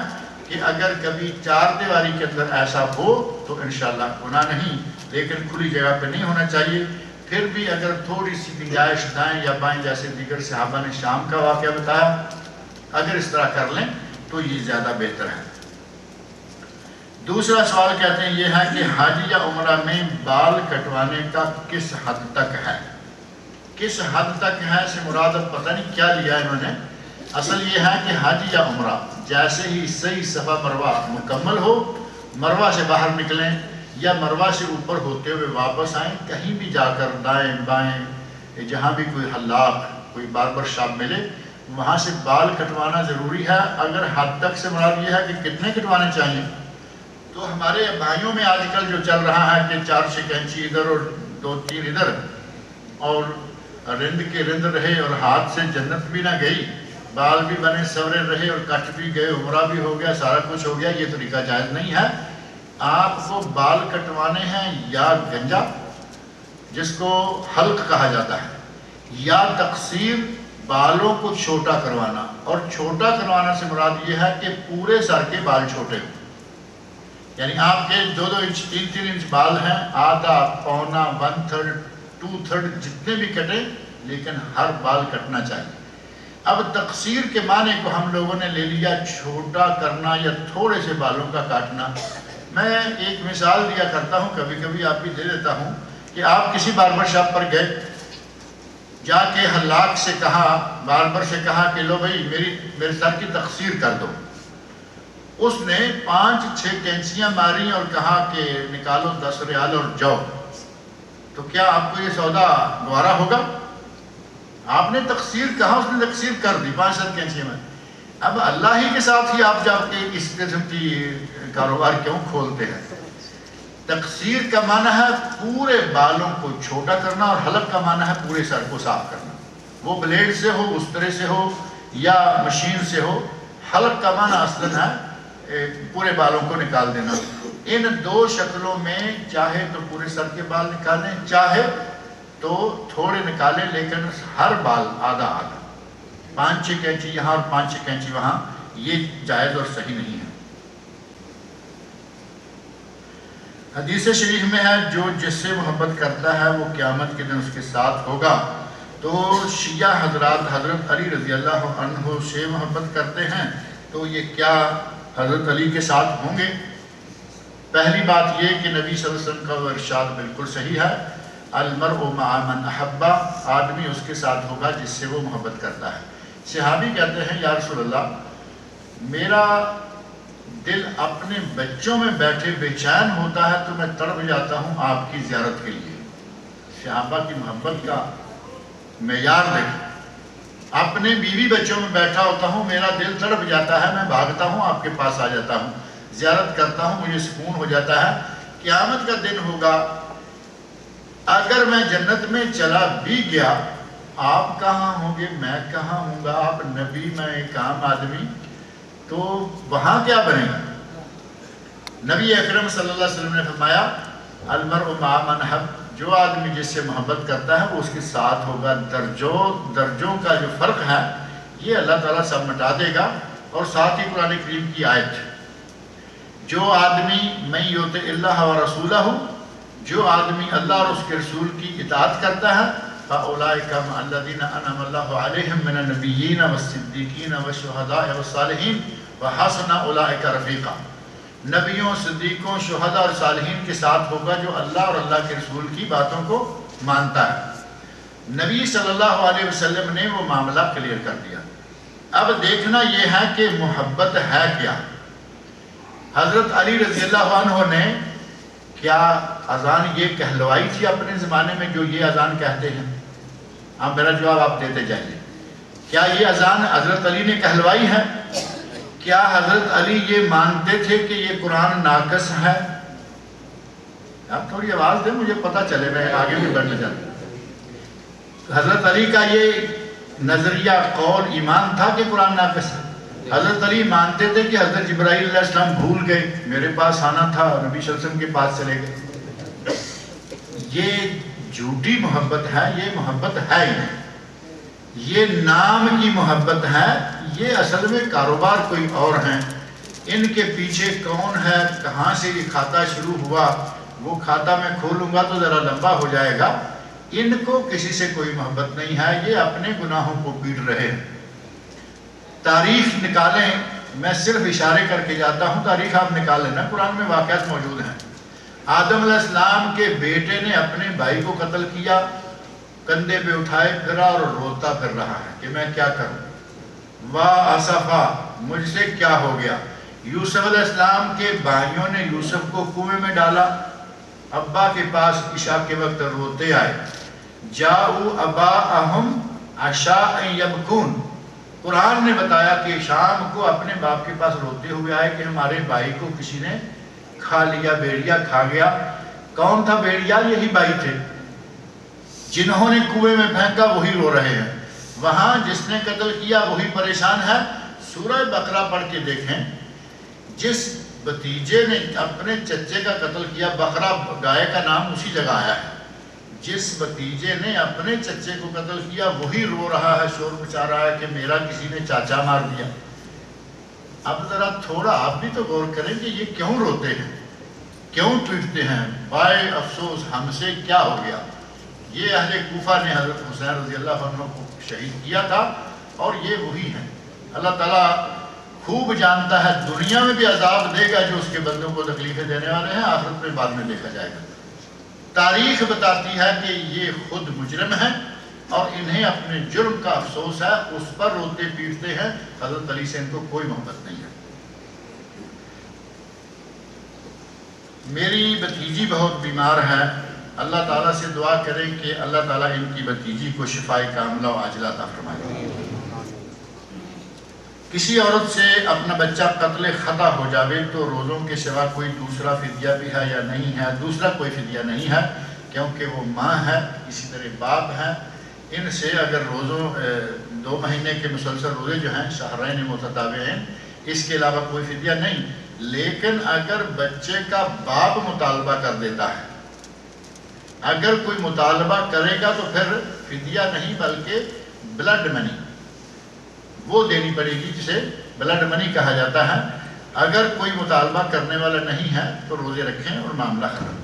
کہ اگر کبھی 4 دیواری کے اندر ایسا ہو تو انشاءاللہ گناہ نہیں، لیکن کھلی جگہ پہ نہیں ہونا چاہیے. پھر بھی اگر تھوڑی سی گنجائش دائیں یا بائیں، جیسے دیگر صحابہ نے شام کا واقعہ بتایا، اگر اس طرح کر لیں تو یہ زیادہ بہتر ہے. دوسرا سوال کہتے ہیں یہ ہے کہ حج یا عمرہ میں بال کٹوانے کا کس حد تک ہے؟ کس حد تک ہے سے مراد اب پتہ نہیں کیا لیا انہوں نے. اصل یہ ہے کہ حج یا عمرہ جیسے ہی صحیح صفا مروہ مکمل ہو، مروہ سے باہر نکلیں یا مروہ سے اوپر ہوتے ہوئے واپس آئیں، کہیں بھی جا کر دائیں بائیں جہاں بھی کوئی حلاق کوئی باربر شاپ ملے وہاں سے بال کٹوانا ضروری ہے. اگر حد تک سے مراد یہ ہے کہ کتنے کٹوانے چاہیے، تو ہمارے بھائیوں میں آج کل جو چل رہا ہے کہ 4 کینچی ادھر اور 2-3 ادھر، اور رند کے رند رہے اور ہاتھ سے جنت بھی نہ گئی، بال بھی بنے سورے رہے اور کٹ بھی گئے، عمرہ بھی ہو گیا، سارا کچھ ہو گیا. یہ طریقہ جائز نہیں ہے. آپ کو بال کٹوانے ہیں یا گنجا جس کو حلق کہا جاتا ہے، یا تقصیر بالوں کو چھوٹا کروانا. اور چھوٹا کروانا سے مراد یہ ہے کہ پورے سر کے بال چھوٹے ہوں، یعنی آپ کے 2-2 انچ 3-3 انچ بال ہیں، آدھا پونا 1/3 2/3 جتنے بھی کٹیں، لیکن ہر بال کٹنا چاہیے. اب تقصیر کے معنی کو ہم لوگوں نے لے لیا چھوٹا کرنا یا تھوڑے سے بالوں کا کاٹنا. میں ایک مثال دیا کرتا ہوں، کبھی کبھی آپ بھی دے دیتا ہوں، کہ آپ کسی باربر شاپ پر گئے، جا کے حلاق سے کہا، باربر سے کہا کہ لو بھائی میرے سر کی تقصیر کر دو. اس نے 5-6 کینچیاں ماری اور کہا کہ نکالو 10 ریال اور جاؤ. تو کیا آپ کو یہ سودا گوارا ہوگا؟ آپ نے تقصیر کہا، اس نے تقصیر کر دی 5-7 کینچیاں میں. اب اللہ ہی کے ساتھ ہی آپ جا کے اس قسم کی کاروبار کیوں کھولتے ہیں؟ تقصیر کا معنی ہے پورے بالوں کو چھوٹا کرنا، اور حلق کا معنی ہے پورے سر کو صاف کرنا. وہ بلیڈ سے ہو، استرے سے ہو یا مشین سے ہو. حلق کا معنی اصلاً ہے پورے بالوں کو نکال دینا. ان 2 شکلوں میں چاہے تو پورے سر کے بال نکالیں، چاہے تو تھوڑے نکالیں، لیکن ہر بال آدھا آدھا، 5-6 کینچی یہاں اور 5-6 کینچی وہاں، یہ جائز اور صحیح نہیں ہے. حدیث شریف میں ہے جو جس سے محبت کرتا ہے وہ قیامت کے دن اس کے ساتھ ہوگا. تو شیعہ حضرات حضرت علی رضی اللہ عنہ سے محبت کرتے ہیں، تو یہ کیا حضرت علی کے ساتھ ہوں گے؟ پہلی بات یہ کہ نبی صلی اللہ علیہ وسلم کا وہ ارشاد بالکل صحیح ہے، المرء مع من احبہ، آدمی اس کے ساتھ ہوگا جس سے وہ محبت کرتا ہے. صحابی کہتے ہیں یا رسول اللہ، میرا دل اپنے بچوں میں بیٹھے بے چین ہوتا ہے تو میں تڑپ جاتا ہوں آپ کی زیارت کے لیے. صحابہ کی محبت کا معیار دیکھیں. اپنے بیوی بچوں میں بیٹھا ہوتا ہوں، میرا دل تڑپ جاتا ہے، میں بھاگتا ہوں آپ کے پاس آ جاتا ہوں، زیارت کرتا ہوں، مجھے سکون ہو جاتا ہے. قیامت کا دن ہوگا، اگر میں جنت میں چلا بھی گیا، آپ کہاں ہوں گے، میں کہاں ہوں گا، آپ نبی میں ایک عام آدمی، تو وہاں کیا بنے گا؟ نبی اکرم صلی اللہ علیہ وسلم نے فرمایا المرء مع من احب، جو آدمی جس سے محبت کرتا ہے وہ اس کے ساتھ ہوگا. درجوں کا جو فرق ہے یہ اللہ تعالیٰ سب مٹا دے گا. اور ساتھ ہی قرآن کریم کی آیت، جو آدمی من یطع اللہ و رسولہ، جو آدمی اللہ اور اس کے رسول کی اطاعت کرتا ہے، فَأُولَٰئِكَ مَعَ الَّذِينَ أَنْعَمَ اللَّهُ عَلَيْهِم مِّنَ النَّبِيِّينَ وَالصِّدِّيقِينَ وَالشُّهَدَاءِ وَالصَّالِحِينَ وَحَسُنَ أُولَٰئِكَ رَفِيقًا. نبیوں، صدیقوں، شہداء اور صالحین کے ساتھ ہوگا جو اللہ اور اللہ کے رسول کی باتوں کو مانتا ہے. نبی صلی اللہ علیہ وسلم نے وہ معاملہ کلیئر کر دیا. اب دیکھنا یہ ہے کہ محبت ہے کیا. حضرت علی رضی اللہ عنہ نے کیا اذان یہ کہلوائی تھی اپنے زمانے میں جو یہ اذان کہتے ہیں؟ اب میرا جواب آپ دیتے جائیے. کیا یہ اذان حضرت علی نے کہلوائی ہے؟ کیا حضرت علی یہ مانتے تھے کہ یہ قرآن ناقص ہے؟ آپ تھوڑی آواز دیں مجھے پتہ چلے، میں آگے بھی بڑھنا چاہتا ہوں. حضرت علی کا یہ نظریہ قول ایمان تھا کہ قرآن ناقص ہے. حضرت علی مانتے تھے کہ حضرت جبرائیل علیہ السلام بھول گئے، میرے پاس آنا تھا، نبی صلی اللہ علیہ وسلم کے پاس چلے گئے. یہ جھوٹی محبت ہے، یہ محبت ہے ہی نہیں. یہ نام کی محبت ہے، یہ اصل میں کاروبار کوئی اور ہیں. ان کے پیچھے کون ہے، کہاں سے یہ کھاتا شروع ہوا، وہ کھاتا میں کھولوں گا تو ذرا لمبا ہو جائے گا. ان کو کسی سے کوئی محبت نہیں ہے، یہ اپنے گناہوں کو پیٹ رہے ہیں. تاریخ نکالیں، میں صرف اشارے کر کے جاتا ہوں، تاریخ آپ نکال لینا، قرآن میں واقعات موجود ہیں. آدم علیہ السلام کے بیٹے نے اپنے بھائی کو قتل کیا، کندھے پہ اٹھائے پھرا اور روتا پھر رہا ہے کہ میں کیا کروں، واہ اسفا مجھ سے کیا ہو گیا۔ یوسف علیہ السلام کے بھائیوں نے یوسف کو کنویں میں ڈالا، ابا کے پاس عشاء کے وقت روتے آئے، جاؤ اباءہم عشاء یبکون، قرآن نے بتایا کہ شام کو اپنے باپ کے پاس روتے ہوئے آئے کہ ہمارے بھائی کو کسی نے کھا لیا، بیڑیا کھا گیا۔ کون تھا بیڑیا؟ یہی بھائی تھے جنہوں نے کنویں میں پھینکا، وہی رو رہے ہیں۔ وہاں جس نے قتل کیا وہی پریشان ہے۔ سورہ بقرہ پڑھ کے دیکھیں، جس بھتیجے نے اپنے چچے کا قتل کیا، بقرہ گائے کا نام اسی جگہ آیا ہے، جس بھتیجے نے اپنے چچے کو قتل کیا وہی رو رہا ہے، شور مچا رہا ہے کہ میرا کسی نے چاچا مار دیا۔ اب ذرا تھوڑا آپ بھی تو غور کریں کہ یہ کیوں روتے ہیں، کیوں پیٹتے ہیں، بائے افسوس ہم سے کیا ہو گیا۔ یہ اہل کوفہ نے حضرت حسین رضی اللہ عنہ کو شہید کیا تھا، اور یہ وہی ہیں۔ اللہ تعالیٰ خوب جانتا ہے دنیا میں بھی عذاب دے گا جو اس کے بندوں کو تکلیفیں دینے والے ہیں، آخرت میں بعد میں دیکھا جائے گا۔ تاریخ بتاتی ہے کہ یہ خود مجرم ہیں اور انہیں اپنے جرم کا افسوس ہے، اس پر روتے پیٹتے ہیں۔ حضرت علی سے ان کو کوئی محبت نہیں ہے۔ میری بھتیجی بہت بیمار ہے، اللہ تعالیٰ سے دعا کریں کہ اللہ تعالیٰ ان کی بھتیجی کو شفائے کاملہ و عاجلہ عطا فرمائے۔ کسی عورت سے اپنا بچہ قتل خطا ہو جاوے تو روزوں کے سوا کوئی دوسرا فدیہ بھی ہے یا نہیں ہے؟ دوسرا کوئی فدیہ نہیں ہے، کیونکہ وہ ماں ہے، اسی طرح باپ ہے۔ ان سے اگر روزوں 2 مہینے کے مسلسل روزے جو ہیں شہرین متتابعین، اس کے علاوہ کوئی فدیہ نہیں۔ لیکن اگر بچے کا باپ مطالبہ کر دیتا ہے، اگر کوئی مطالبہ کرے گا تو پھر فدیہ نہیں بلکہ بلڈ منی وہ دینی پڑے گی، جسے بلڈ منی کہا جاتا ہے۔ اگر کوئی مطالبہ کرنے والا نہیں ہے تو روزے رکھیں اور معاملہ ختم۔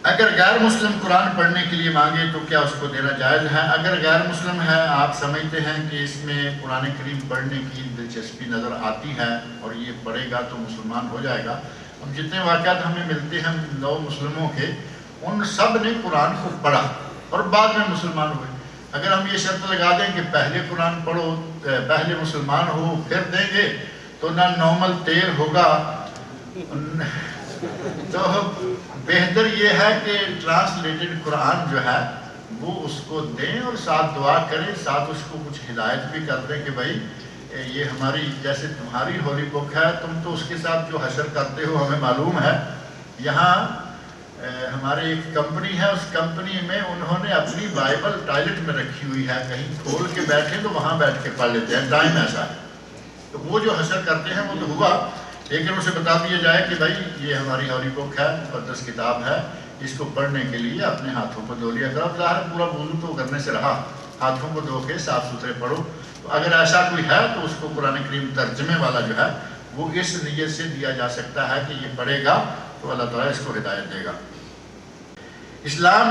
اگر غیر مسلم قرآن پڑھنے کے لیے مانگے تو کیا اس کو دینا جائز ہے؟ اگر غیر مسلم ہے، آپ سمجھتے ہیں کہ اس میں قرآن کریم پڑھنے کی دلچسپی نظر آتی ہے اور یہ پڑھے گا تو مسلمان ہو جائے گا۔ اب جتنے واقعات ہمیں ملتے ہیں نو مسلموں کے، ان سب نے قرآن کو پڑھا اور بعد میں مسلمان ہوئے۔ اگر ہم یہ شرط لگا دیں کہ پہلے قرآن پڑھو پہلے مسلمان ہو پھر دیں گے تو نہ نارمل تیل ہوگا۔ تو بہتر یہ ہے کہ ٹرانسلیٹڈ قرآن جو ہے وہ اس کو دیں اور ساتھ دعا کریں، ساتھ اس کو کچھ ہدایت بھی کر دیں کہ بھائی یہ ہماری جیسے تمہاری ہولی بک ہے، تم تو اس کے ساتھ جو حشر کرتے ہو ہمیں معلوم ہے۔ یہاں ہماری ایک کمپنی ہے، اس کمپنی میں انہوں نے اپنی بائبل ٹوائلٹ میں رکھی ہوئی ہے، کہیں کھول کے بیٹھے تو وہاں بیٹھ کے پڑھ لیتے ہیں، ٹائم ایسا ہے۔ تو وہ جو حشر کرتے ہیں وہ تو ہوا، لیکن اسے بتا دیا جائے کہ بھائی یہ ہماری ہولی بک ہے، مقدس کتاب ہے، اس کو پڑھنے کے لیے اپنے ہاتھوں کو دھو لیا کرو۔ ظاہر پورا وضو تو کرنے سے رہا، ہاتھوں کو دھو کے صاف ستھرے پڑھو۔ تو اگر ایسا کوئی ہے تو اس کو قرآن کریم ترجمے والا جو ہے وہ اس نیت سے دیا جا سکتا ہے کہ یہ پڑھے گا تو اللہ تعالیٰ اس کو ہدایت دے گا۔ اسلام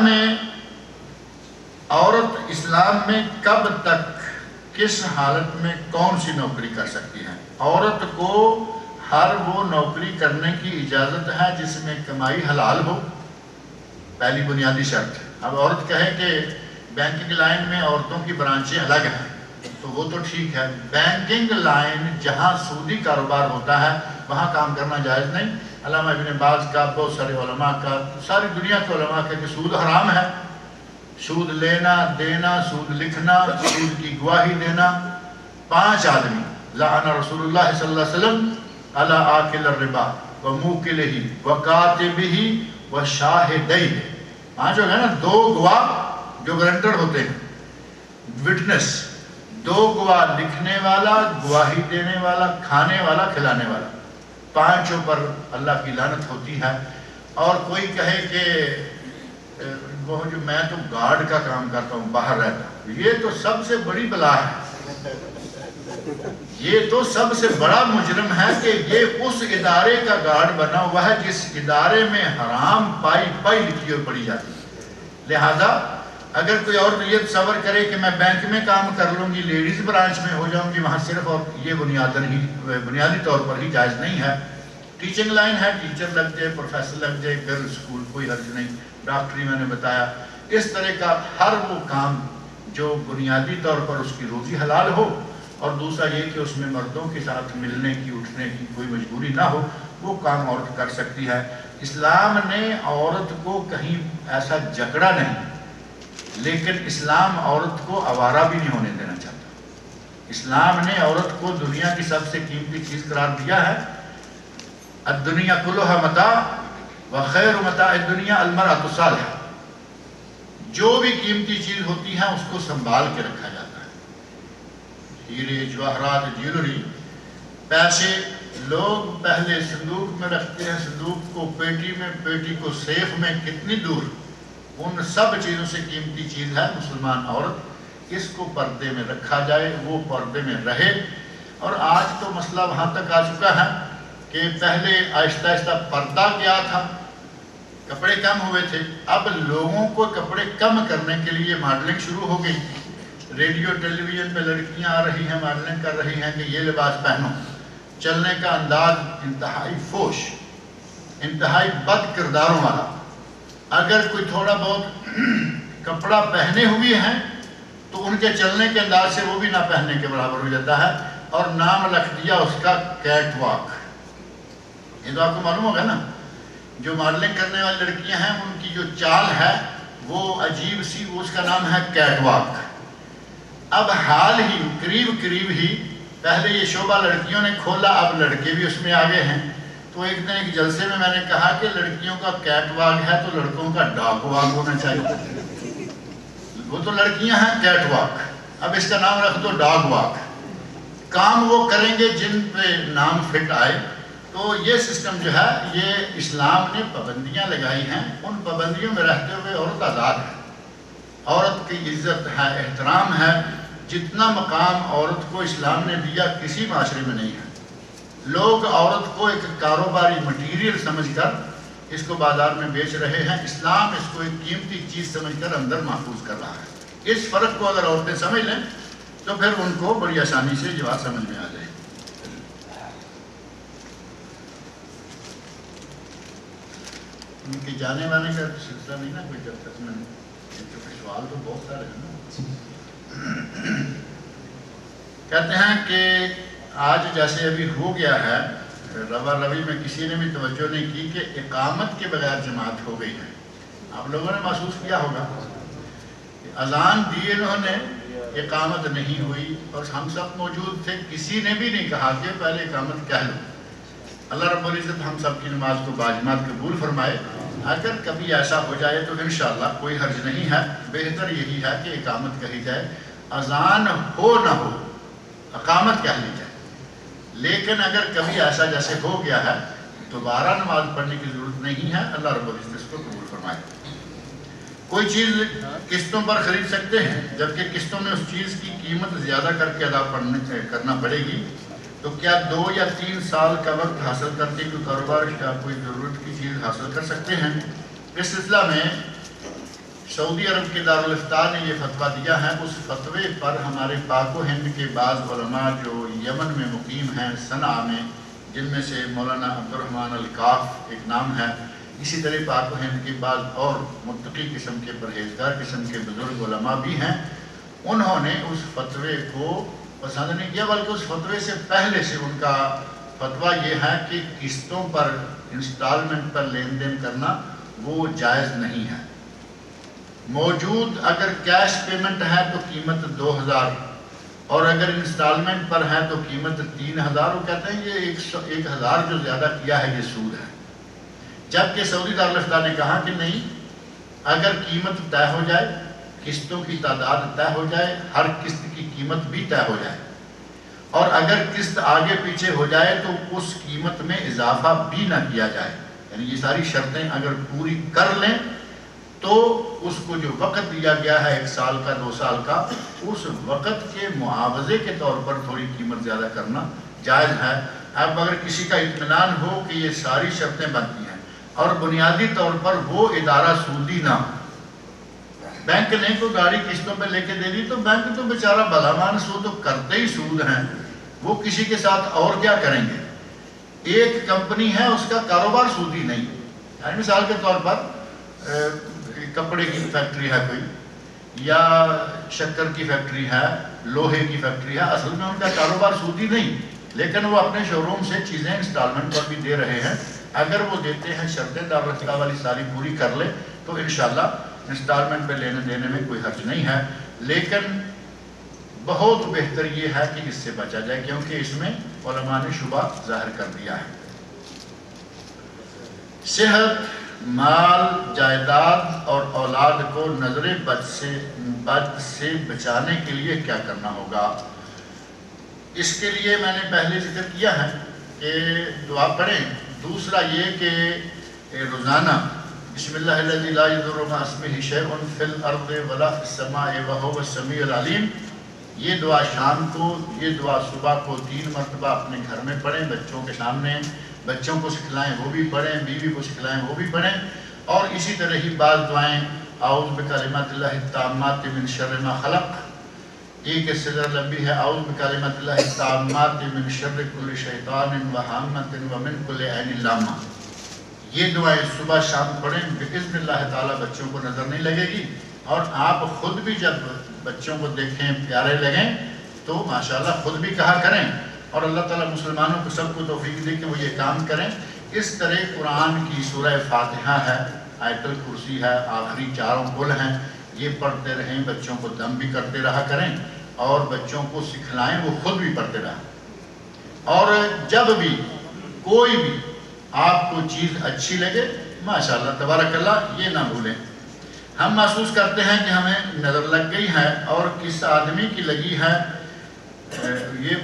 میں کب تک کس حالت میں کون سی نوکری کر سکتی ہے؟ عورت کو ہر وہ نوکری کرنے کی اجازت ہے جس میں کمائی حلال ہو، پہلی بنیادی شرط۔ اب عورت کہے کہ بینکنگ لائن میں عورتوں کی برانچیں الگ ہیں تو وہ تو ٹھیک ہے، بینکنگ لائن جہاں سودی کاروبار ہوتا ہے وہاں کام کرنا جائز نہیں۔ علامہ ابن باز کا، بہت سارے علماء کا، ساری دنیا کے علماء کا کہ سود حرام ہے، سود لینا دینا، سود لکھنا، سود کی گواہی دینا۔ 5 آدمی لعن رسول اللہ صلی اللہ علیہ وسلم علی آکل الربا وموکلہ وکاتبہ وشاہدیہ۔ 5 ہو گئے نا، 2 گواہ جو گارنٹر ہوتے ہیں، وٹنس، 2 گواہ لکھنے والا، گواہی دینے والا، کھانے والا، کھلانے والا، 5 پر اللہ کی لعنت ہوتی ہے۔ اور کوئی کہے کہ وہ جو میں تو گارڈ کا کام کرتا ہوں، باہر رہتا ہوں، یہ تو سب سے بڑی بلا ہے، یہ تو سب سے بڑا مجرم ہے کہ یہ اس ادارے کا گارڈ بنا ہوا ہے جس ادارے میں حرام پائی پائی لکھی اور پڑی جاتی ہے۔ لہذا اگر کوئی اور یہ تصور کرے کہ میں بینک میں کام کر لوں گی، لیڈیز برانچ میں ہو جاؤں گی وہاں صرف، اور یہ بنیادی طور پر ہی جائز نہیں ہے۔ ٹیچنگ لائن ہے، ٹیچر لگ جائے، پروفیسر لگ جائے، گرل اسکول، کوئی حرج نہیں۔ ڈاکٹری میں نے بتایا، اس طرح کا ہر وہ کام جو بنیادی طور پر اس کی روزی حلال ہو، اور دوسرا یہ کہ اس میں مردوں کے ساتھ ملنے کی اٹھنے کی کوئی مجبوری نہ ہو، وہ کام عورت کر سکتی ہے۔ اسلام نے عورت کو کہیں ایسا جکڑا نہیں، لیکن اسلام عورت کو آوارہ بھی نہیں ہونے دینا چاہتا۔ اسلام نے عورت کو دنیا کی سب سے قیمتی چیز قرار دیا ہے۔ الدنیا کلھا متاع وخیر متاع الدنیا المرأۃ الصالحہ۔ جو بھی قیمتی چیز ہوتی ہے اس کو سنبھال کے رکھا جاتا ہے۔ ہیرے، جواہرات، جیولری، پیسے لوگ پہلے صندوق میں رکھتے ہیں، صندوق کو پیٹی میں، پیٹی کو سیف میں، کتنی دور۔ ان سب چیزوں سے قیمتی چیز ہے مسلمان عورت۔ اس کو پردے میں رکھا جائے، وہ پردے میں رہے۔ اور آج تو مسئلہ وہاں تک آ چکا ہے کہ پہلے آہستہ آہستہ پردہ کیا تھا، کپڑے کم ہوئے تھے، اب لوگوں کو کپڑے کم کرنے کے لیے ماڈلنگ شروع ہو گئی۔ ریڈیو ٹیلی ویژن پہ لڑکیاں آ رہی ہیں، ماڈلنگ کر رہی ہیں کہ یہ لباس پہنو۔ چلنے کا انداز انتہائی فوش، انتہائی بد کرداروں والا۔ اگر کوئی تھوڑا بہت کپڑا پہنے ہوئے ہیں تو ان کے چلنے کے انداز سے وہ بھی نہ پہننے کے برابر ہو جاتا ہے، اور نام رکھ دیا اس کا کیٹ واک۔ یہ تو آپ کو معلوم ہوگا نا، جو ماڈلنگ کرنے والی لڑکیاں ہیں ان کی جو چال ہے وہ عجیب سی، اس کا نام ہے کیٹ واک۔ اب حال ہی قریب ہی پہلے یہ شعبہ لڑکیوں نے کھولا، اب لڑکے بھی اس میں آگے ہیں۔ تو ایک دن ایک جلسے میں نے کہا کہ لڑکیوں کا کیٹ واک ہے تو لڑکوں کا ڈاگ واک ہونا چاہیے۔ وہ تو لڑکیاں ہیں کیٹ واک، اب اس کا نام رکھ دو ڈاگ واک۔ کام وہ کریں گے جن پہ نام فٹ آئے۔ تو یہ سسٹم جو ہے، یہ اسلام نے پابندیاں لگائی ہیں، ان پابندیوں میں رہتے ہوئے عورت آزاد ہے۔ عورت کی عزت ہے، احترام ہے، جتنا مقام عورت کو اسلام نے دیا کسی معاشرے میں نہیں ہے۔ لوگ عورت کو ایک کاروباری مٹیریل سمجھ کر اس کو بازار میں بیچ رہے ہیں، اسلام اس کو ایک قیمتی چیز سمجھ کر اندر محفوظ کر رہا ہے۔ اس فرق کو اگر عورتیں سمجھ لیں تو پھر ان کو بڑی آسانی سے یہ بات سمجھ میں آ جائے۔ ان کے جانے وانے کا سلسلہ نہیں نا کوئی جب تک میں، کیونکہ سوال تو بہت سارے ہیں نا۔ کہتے ہیں کہ آج جیسے ابھی ہو گیا ہے، روا روی میں کسی نے بھی توجہ نہیں کی کہ اقامت کے بغیر جماعت ہو گئی ہے۔ آپ لوگوں نے محسوس کیا ہوگا، اذان دی انہوں نے، اقامت نہیں ہوئی، اور ہم سب موجود تھے، کسی نے بھی نہیں کہا کہ پہلے اقامت کہہ لو۔ اللہ رب العزت ہم سب کی نماز کو باجماعت قبول فرمائے۔ اگر کبھی ایسا ہو جائے تو انشاءاللہ کوئی حرج نہیں ہے، بہتر یہی ہے کہ اقامت کہی جائے، اذان ہو نہ ہو اقامت کہہ لی جائے۔ لیکن اگر کبھی ایسا جیسے ہو گیا ہے، دوبارہ نماز پڑھنے کی ضرورت نہیں ہے، اللہ رب العزت اس کو قبول فرمائے۔ کوئی چیز قسطوں پر خرید سکتے ہیں، جبکہ قسطوں میں اس چیز کی قیمت زیادہ کر کے ادا کرنا پڑے گی، تو کیا 2 یا 3 سال کا وقت حاصل کرتے کوئی کاروبار کا کوئی ضرورت کی چیز حاصل کر سکتے ہیں؟ اس سلسلہ میں سعودی عرب کے دارالافتاء نے یہ فتویٰ دیا ہے۔ اس فتوے پر ہمارے پاک و ہند کے بعض علماء جو یمن میں مقیم ہیں، صنعاء میں، جن میں سے مولانا عبدالرحمن الکاف ایک نام ہے، اسی طرح پاک و ہند کے بعض اور متقی قسم کے پرہیزگار قسم کے بزرگ علماء بھی ہیں، انہوں نے اس فتوے کو پسند نہیں کیا، بلکہ اس فتوے سے پہلے سے ان کا فتویٰ یہ ہے کہ قسطوں پر، انسٹالمنٹ پر لین دین کرنا وہ جائز نہیں ہے۔ موجود اگر کیش پیمنٹ ہے تو قیمت 2000، اور اگر انسٹالمنٹ پر ہے تو قیمت 3000۔ وہ کہتے ہیں یہ 1000 جو زیادہ کیا ہے یہ سود ہے۔ جبکہ سعودی دارالافتاء نے کہا کہ نہیں، اگر قیمت طے ہو جائے، قسطوں کی تعداد طے ہو جائے، ہر قسط کی قیمت بھی طے ہو جائے، اور اگر قسط آگے پیچھے ہو جائے تو اس قیمت میں اضافہ بھی نہ کیا جائے، یعنی یہ ساری شرطیں اگر پوری کر لیں تو اس کو جو وقت دیا گیا ہے 1 سال کا 2 سال کا، اس وقت کے معاوضے کے طور پر تھوڑی قیمت زیادہ کرنا جائز ہے۔ اب اگر کسی کا اطمینان ہو کہ یہ ساری شرطیں بنتی ہیں اور بنیادی طور پر وہ ادارہ سودی نہ ہو، بینک نے کوئی گاڑی قسطوں پہ لے کے دے دی تو بینک تو بیچارہ بھلامان سود تو کرتے ہی سود ہیں، وہ کسی کے ساتھ اور کیا کریں گے۔ ایک کمپنی ہے، اس کا کاروبار سودی نہیں، یعنی مثال کے طور پر کپڑے کی فیکٹری ہے کوئی, یا شکر کی فیکٹری ہے, لوہے کی فیکٹری ہے, اصل میں ان کا کاروبار سودی نہیں, لیکن وہ اپنے شو روم سے چیزیں انسٹالمنٹ پر بھی دے رہے ہیں. اگر وہ دیتے ہیں شرطیں دار رفتہ والی ساری پوری کر لے تو انشاءاللہ انسٹالمنٹ پہ لینے دینے میں کوئی حرج نہیں ہے. لیکن بہت بہتر یہ ہے کہ اس سے بچا جائے, کیونکہ اس میں علماء نے شبہ ظاہر کر دیا ہے. صحت, مال, جائیداد اور اولاد کو نظر بد سے بچانے کے لیے کیا کرنا ہوگا؟ اس کے لیے میں نے پہلے ذکر کیا ہے کہ دعا پڑھیں. دوسرا یہ کہ روزانہ بسم اللہ الذی لا یضر مع اسمہ شیء فی الارض ولا فی السماء وہو السمیع العلیم, یہ دعا شام کو, یہ دعا صبح کو 3 مرتبہ اپنے گھر میں پڑھیں, بچوں کے سامنے, بچوں کو سکھلائیں وہ بھی پڑھیں, بیوی کو سکھلائیں وہ بھی پڑھیں. اور اسی طرح ہی بعض دعائیں اعوذ بکلمات اللہ التامات من شر ما خلق, ایک اس سے ذرا لمبی ہے, اعوذ بکلمات اللہ التامات من شر کل شیطان وہامۃ ومن کل عین لامہ. یہ دعائیں صبح شام پڑھیں, باذن اللہ تعالیٰ بچوں کو نظر نہیں لگے گی, اور آپ خود بھی جب بچوں کو دیکھیں پیارے لگیں تو ماشاءاللہ خود بھی کہا کریں, اور اللہ تعالیٰ مسلمانوں کو سب کو توفیق دے کہ وہ یہ کام کریں. اس طرح قرآن کی سورہ فاتحہ ہے, آیت الکرسی ہے, آخری 4 قل ہیں, یہ پڑھتے رہیں, بچوں کو دم بھی کرتے رہا کریں اور بچوں کو سکھلائیں وہ خود بھی پڑھتے رہیں. اور جب بھی کوئی بھی آپ کو چیز اچھی لگے ماشاءاللہ تبارک اللہ یہ نہ بھولیں. ہم محسوس کرتے ہیں کہ ہمیں نظر لگ گئی ہے اور کس آدمی کی لگی ہے, یہ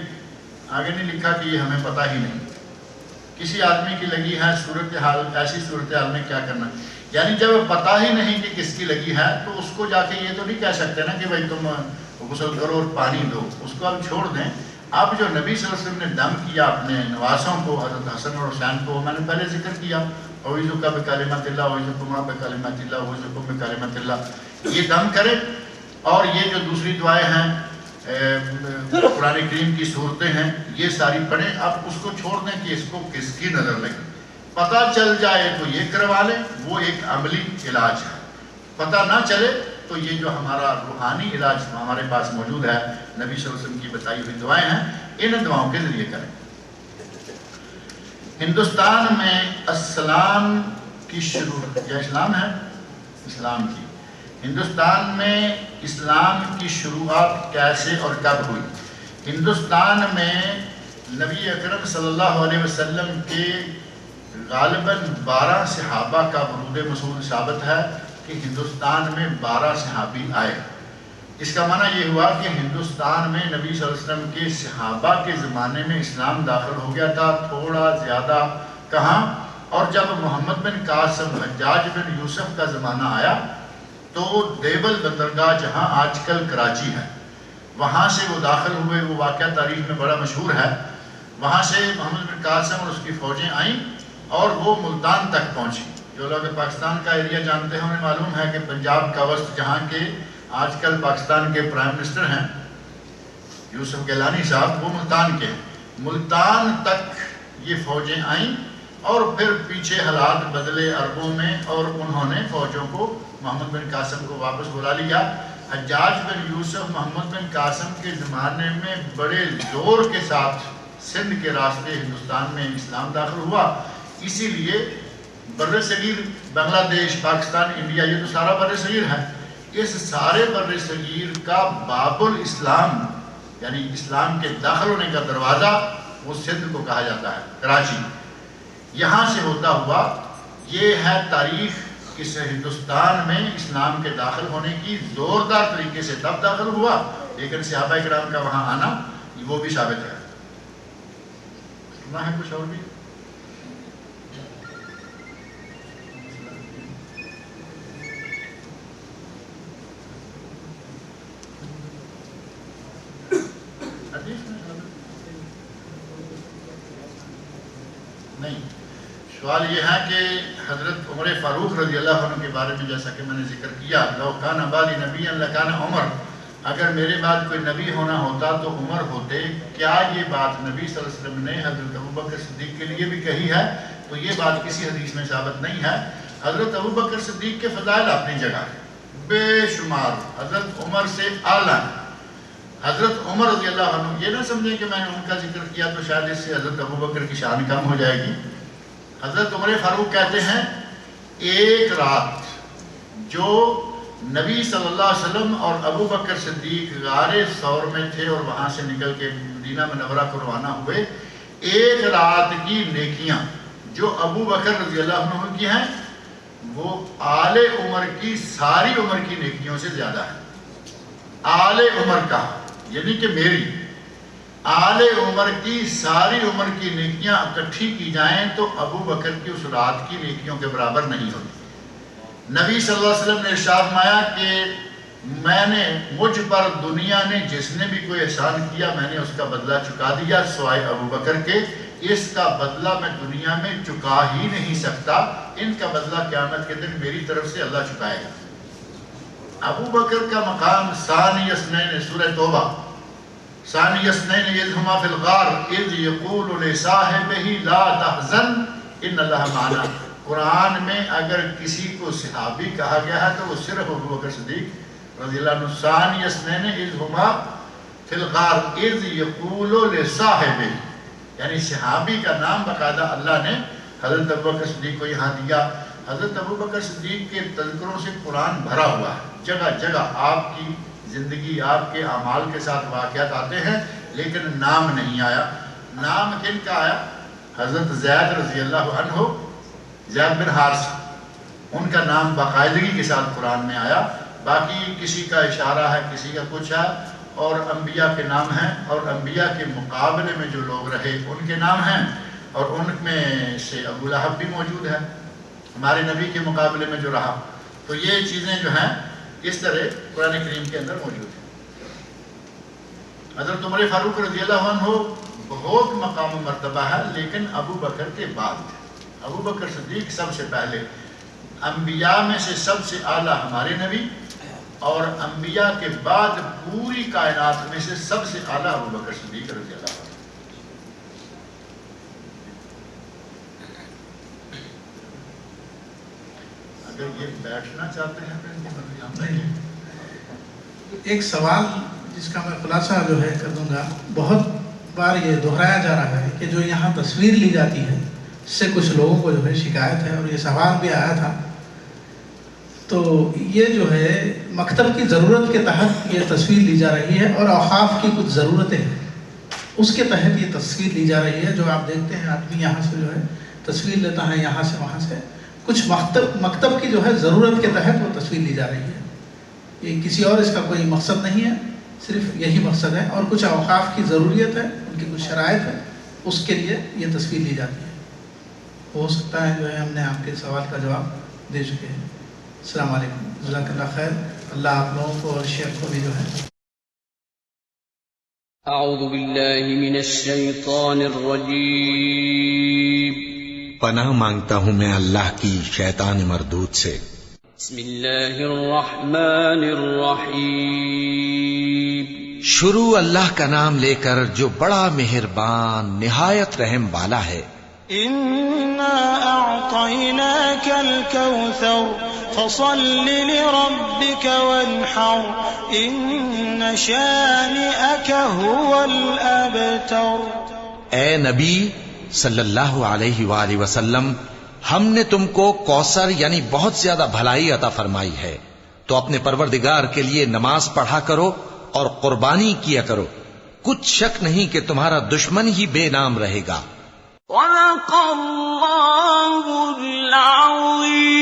آگے نہیں لکھا کہ یہ ہمیں پتہ ہی نہیں, کسی آدمی کی لگی ہے, صورتحال, ایسی صورتحال میں کیا کرنا. یعنی جب پتہ ہی نہیں کہ کس کی لگی ہے تو اس کو جا کے یہ تو نہیں کہہ سکتے نا کہ بھائی تم غسل کرو اور پانی دو, اس کو آپ چھوڑ دیں. اب جو نبی صلی اللہ علیہ وسلم نے دم کیا اپنے نواسوں کو, حضرت حسن اور حسین کو, میں نے پہلے ذکر کیا, اعوذک بکلمات اللہ اعوذکما بکلمات اللہ اعوذکم بکلمات اللہ, یہ دم کرے. اور یہ جو دوسری دعائیں ہیں قرآن کریم کی صورتیں ہیں یہ ساری پڑھیں. اب اس کو چھوڑ دیں کہ اس کو کس کی نظر لگے, پتہ چل جائے تو یہ کروا لیں, وہ ایک عملی علاج ہے. پتہ نہ چلے تو یہ جو ہمارا روحانی علاج ہمارے پاس موجود ہے, نبی صلی اللہ علیہ وسلم کی بتائی ہوئی دعائیں ہیں, ان دعاؤں کے ذریعے کریں. ہندوستان میں اسلام کی شروع, یا اسلام ہے اسلام کی, ہندوستان میں اسلام کی شروعات کیسے اور کب ہوئی؟ ہندوستان میں نبی اکرم صلی اللہ علیہ وسلم کے غالباً 12 صحابہ کا ورود مسعود ثابت ہے کہ ہندوستان میں 12 صحابی آئے. اس کا معنی یہ ہوا کہ ہندوستان میں نبی صلی اللہ علیہ وسلم کے صحابہ کے زمانے میں اسلام داخل ہو گیا تھا, تھوڑا زیادہ کہاں. اور جب محمد بن قاسم, حجاج بن یوسف کا زمانہ آیا تو دیبل بندرگاہ جہاں آج کل کراچی ہے وہاں سے وہ داخل ہوئے. وہ واقعہ تاریخ میں بڑا مشہور ہے. وہاں سے محمد بن قاسم اور اس کی فوجیں آئیں اور وہ ملتان تک پہنچی. جو لوگ پاکستان کا ایریا جانتے ہیں انہیں معلوم ہے کہ پنجاب کا وسط جہاں کے آج کل پاکستان کے پرائم منسٹر ہیں یوسف گیلانی صاحب, وہ ملتان کے ہیں. ملتان تک یہ فوجیں آئیں اور پھر پیچھے حالات بدلے عربوں میں, اور انہوں نے فوجوں کو محمد بن قاسم کو واپس بلا لیا. حجاج بن یوسف محمد بن قاسم کے زمانے میں بڑے زور کے ساتھ سندھ کے راستے ہندوستان میں اسلام داخل ہوا. اسی لیے بر صغیر, بنگلہ دیش, پاکستان, انڈیا, یہ تو سارا بر صغیر ہے. اس سارے بر صغیر کا باب الاسلام یعنی اسلام کے داخل ہونے کا دروازہ وہ سندھ کو کہا جاتا ہے, کراچی. یہاں سے ہوتا ہوا یہ ہے تاریخ کہ ہندوستان میں اسلام کے داخل ہونے کی زوردار طریقے سے تب داخل ہوا, لیکن صحابہ کرام کا وہاں آنا وہ بھی ثابت ہے. سنا ہے کچھ اور بھی؟ نہیں. سوال یہ ہے کہ حضرت عمر فاروق رضی اللہ عنہ کے بارے میں جیسا کہ میں نے ذکر کیا, لو کان بعدی نبی لکان عمر, اگر میرے بعد کوئی نبی ہونا ہوتا تو عمر ہوتے. کیا یہ بات نبی صلی اللہ علیہ وسلم نے حضرت ابوبکر صدیق کے لیے بھی کہی ہے؟ تو یہ بات کسی حدیث میں ثابت نہیں ہے. حضرت ابو بکر صدیق کے فضائل اپنی جگہ ہے بے شمار، حضرت عمر سے اعلیٰ. حضرت عمر رضی اللہ عنہ، یہ نہ سمجھیں کہ میں نے ان کا ذکر کیا تو شاید اس سے حضرت ابو بکر کی شان کم ہو جائے گی. حضرت عمر فاروق کہتے ہیں ایک رات جو نبی صلی اللہ علیہ وسلم اور ابو بکر صدیق غار ثور میں تھے اور وہاں سے نکل کے مدینہ منورہ کو روانہ ہوئے، ایک رات کی نیکیاں جو ابو بکر رضی اللہ عنہ کی ہیں وہ آل عمر کی ساری عمر کی نیکیوں سے زیادہ ہے. آل عمر کا یعنی کہ میری آل عمر کی ساری عمر کی نیکیاں اکٹھی کی جائیں تو ابو بکر کی اس رات کی نیکیوں کے برابر نہیں ہوتی. نبی صلی اللہ علیہ وسلم نے ارشاد فرمایا کہ میں نے مجھ پر دنیا نے جس نے بھی کوئی احسان کیا میں نے اس کا بدلہ چکا دیا سوائے ابو بکر کے. اس کا بدلہ میں دنیا میں چکا ہی نہیں سکتا، ان کا بدلہ قیامت کے دن میری طرف سے اللہ چکائے گا. ابو بکر کا مقام ثانی اثنین، سورہ توبہ، ثانی اثنین اذ ہما فی الغار اذ یقول لصاحبہ لا تحزن ان اللہ معنا. قرآن میں اگر کسی کو صحابی کہا گیا ہے تو وہ صرف ابو بکر صدیق رضی اللہ عنہ. ثانی اثنین اذ ہما فی الغار اذ یقول لصاحبہ، یعنی صحابی کا نام باقاعدہ اللہ نے حضرت ابو بکر صدیق کو یہاں دیا. حضرت ابو بکر صدیق کے تذکروں سے قرآن بھرا ہوا ہے، جگہ جگہ آپ کی زندگی آپ کے اعمال کے ساتھ واقعات آتے ہیں لیکن نام نہیں آیا. نام کن کا آیا؟ حضرت زید رضی اللہ عنہ، زید بن حارث، ان کا نام باقاعدگی کے ساتھ قرآن میں آیا. باقی کسی کا اشارہ ہے، کسی کا کچھ ہے، اور انبیاء کے نام ہیں اور انبیاء کے مقابلے میں جو لوگ رہے ان کے نام ہیں، اور ان میں سے ابو لہب بھی موجود ہے ہمارے نبی کے مقابلے میں جو رہا. تو یہ چیزیں جو ہیں اس طرح قرآن کریم کے اندر موجود ہیں. حضرت عمر فاروق رضی اللہ عنہ بہت مقام و مرتبہ ہے لیکن ابو بکر کے بعد. ابو بکر صدیق سب سے پہلے، انبیاء میں سے سب سے اعلیٰ ہمارے نبی، اور انبیاء کے بعد پوری کائنات میں سے سب سے اعلیٰ ابو بکر صدیق رضی اللہ عنہ. اگر یہ بیٹھنا چاہتے ہیں ایک سوال جس کا میں خلاصہ جو ہے کر دوں گا. بہت بار یہ دہرایا جا رہا ہے کہ جو یہاں تصویر لی جاتی ہے اس سے کچھ لوگوں کو جو ہے شکایت ہے، اور یہ سوال بھی آیا تھا. تو یہ جو ہے مکتب کی ضرورت کے تحت یہ تصویر لی جا رہی ہے، اور اوقاف کی کچھ ضرورتیں ہیں اس کے تحت یہ تصویر لی جا رہی ہے. جو آپ دیکھتے ہیں آدمی یہاں سے جو ہے تصویر لیتا ہے یہاں سے وہاں سے، کچھ مکتب کی جو ہے ضرورت کے تحت وہ تصویر لی جا رہی ہے. یہ کسی اور اس کا کوئی مقصد نہیں ہے، صرف یہی مقصد ہے. اور کچھ اوقاف کی ضروریت ہے، ان کی کچھ شرائط ہے، اس کے لیے یہ تصویر لی جاتی ہے. ہو سکتا ہے جو ہے ہم نے آپ کے سوال کا جواب دے چکے ہیں. السلام علیکم، جزاک اللہ خیر. اللہ آپ لوگوں کو اور شیخ کو بھی جو ہے. اعوذ باللہ من الشیطان الرجیم. پناہ مانگتا ہوں میں اللہ کی شیطان مردود سے. بسم اللہ الرحمن الرحیم. شروع اللہ کا نام لے کر جو بڑا مہربان نہایت رحم والا ہے. إنا أعطيناك الكوثر فصل لربك وانحر إن شانئك هو الأبتر. اے نبی صلی اللہ علیہ وآلہ وسلم، ہم نے تم کو کوثر یعنی بہت زیادہ بھلائی عطا فرمائی ہے، تو اپنے پروردگار کے لیے نماز پڑھا کرو اور قربانی کیا کرو. کچھ شک نہیں کہ تمہارا دشمن ہی بے نام رہے گا. وَلَقَدْ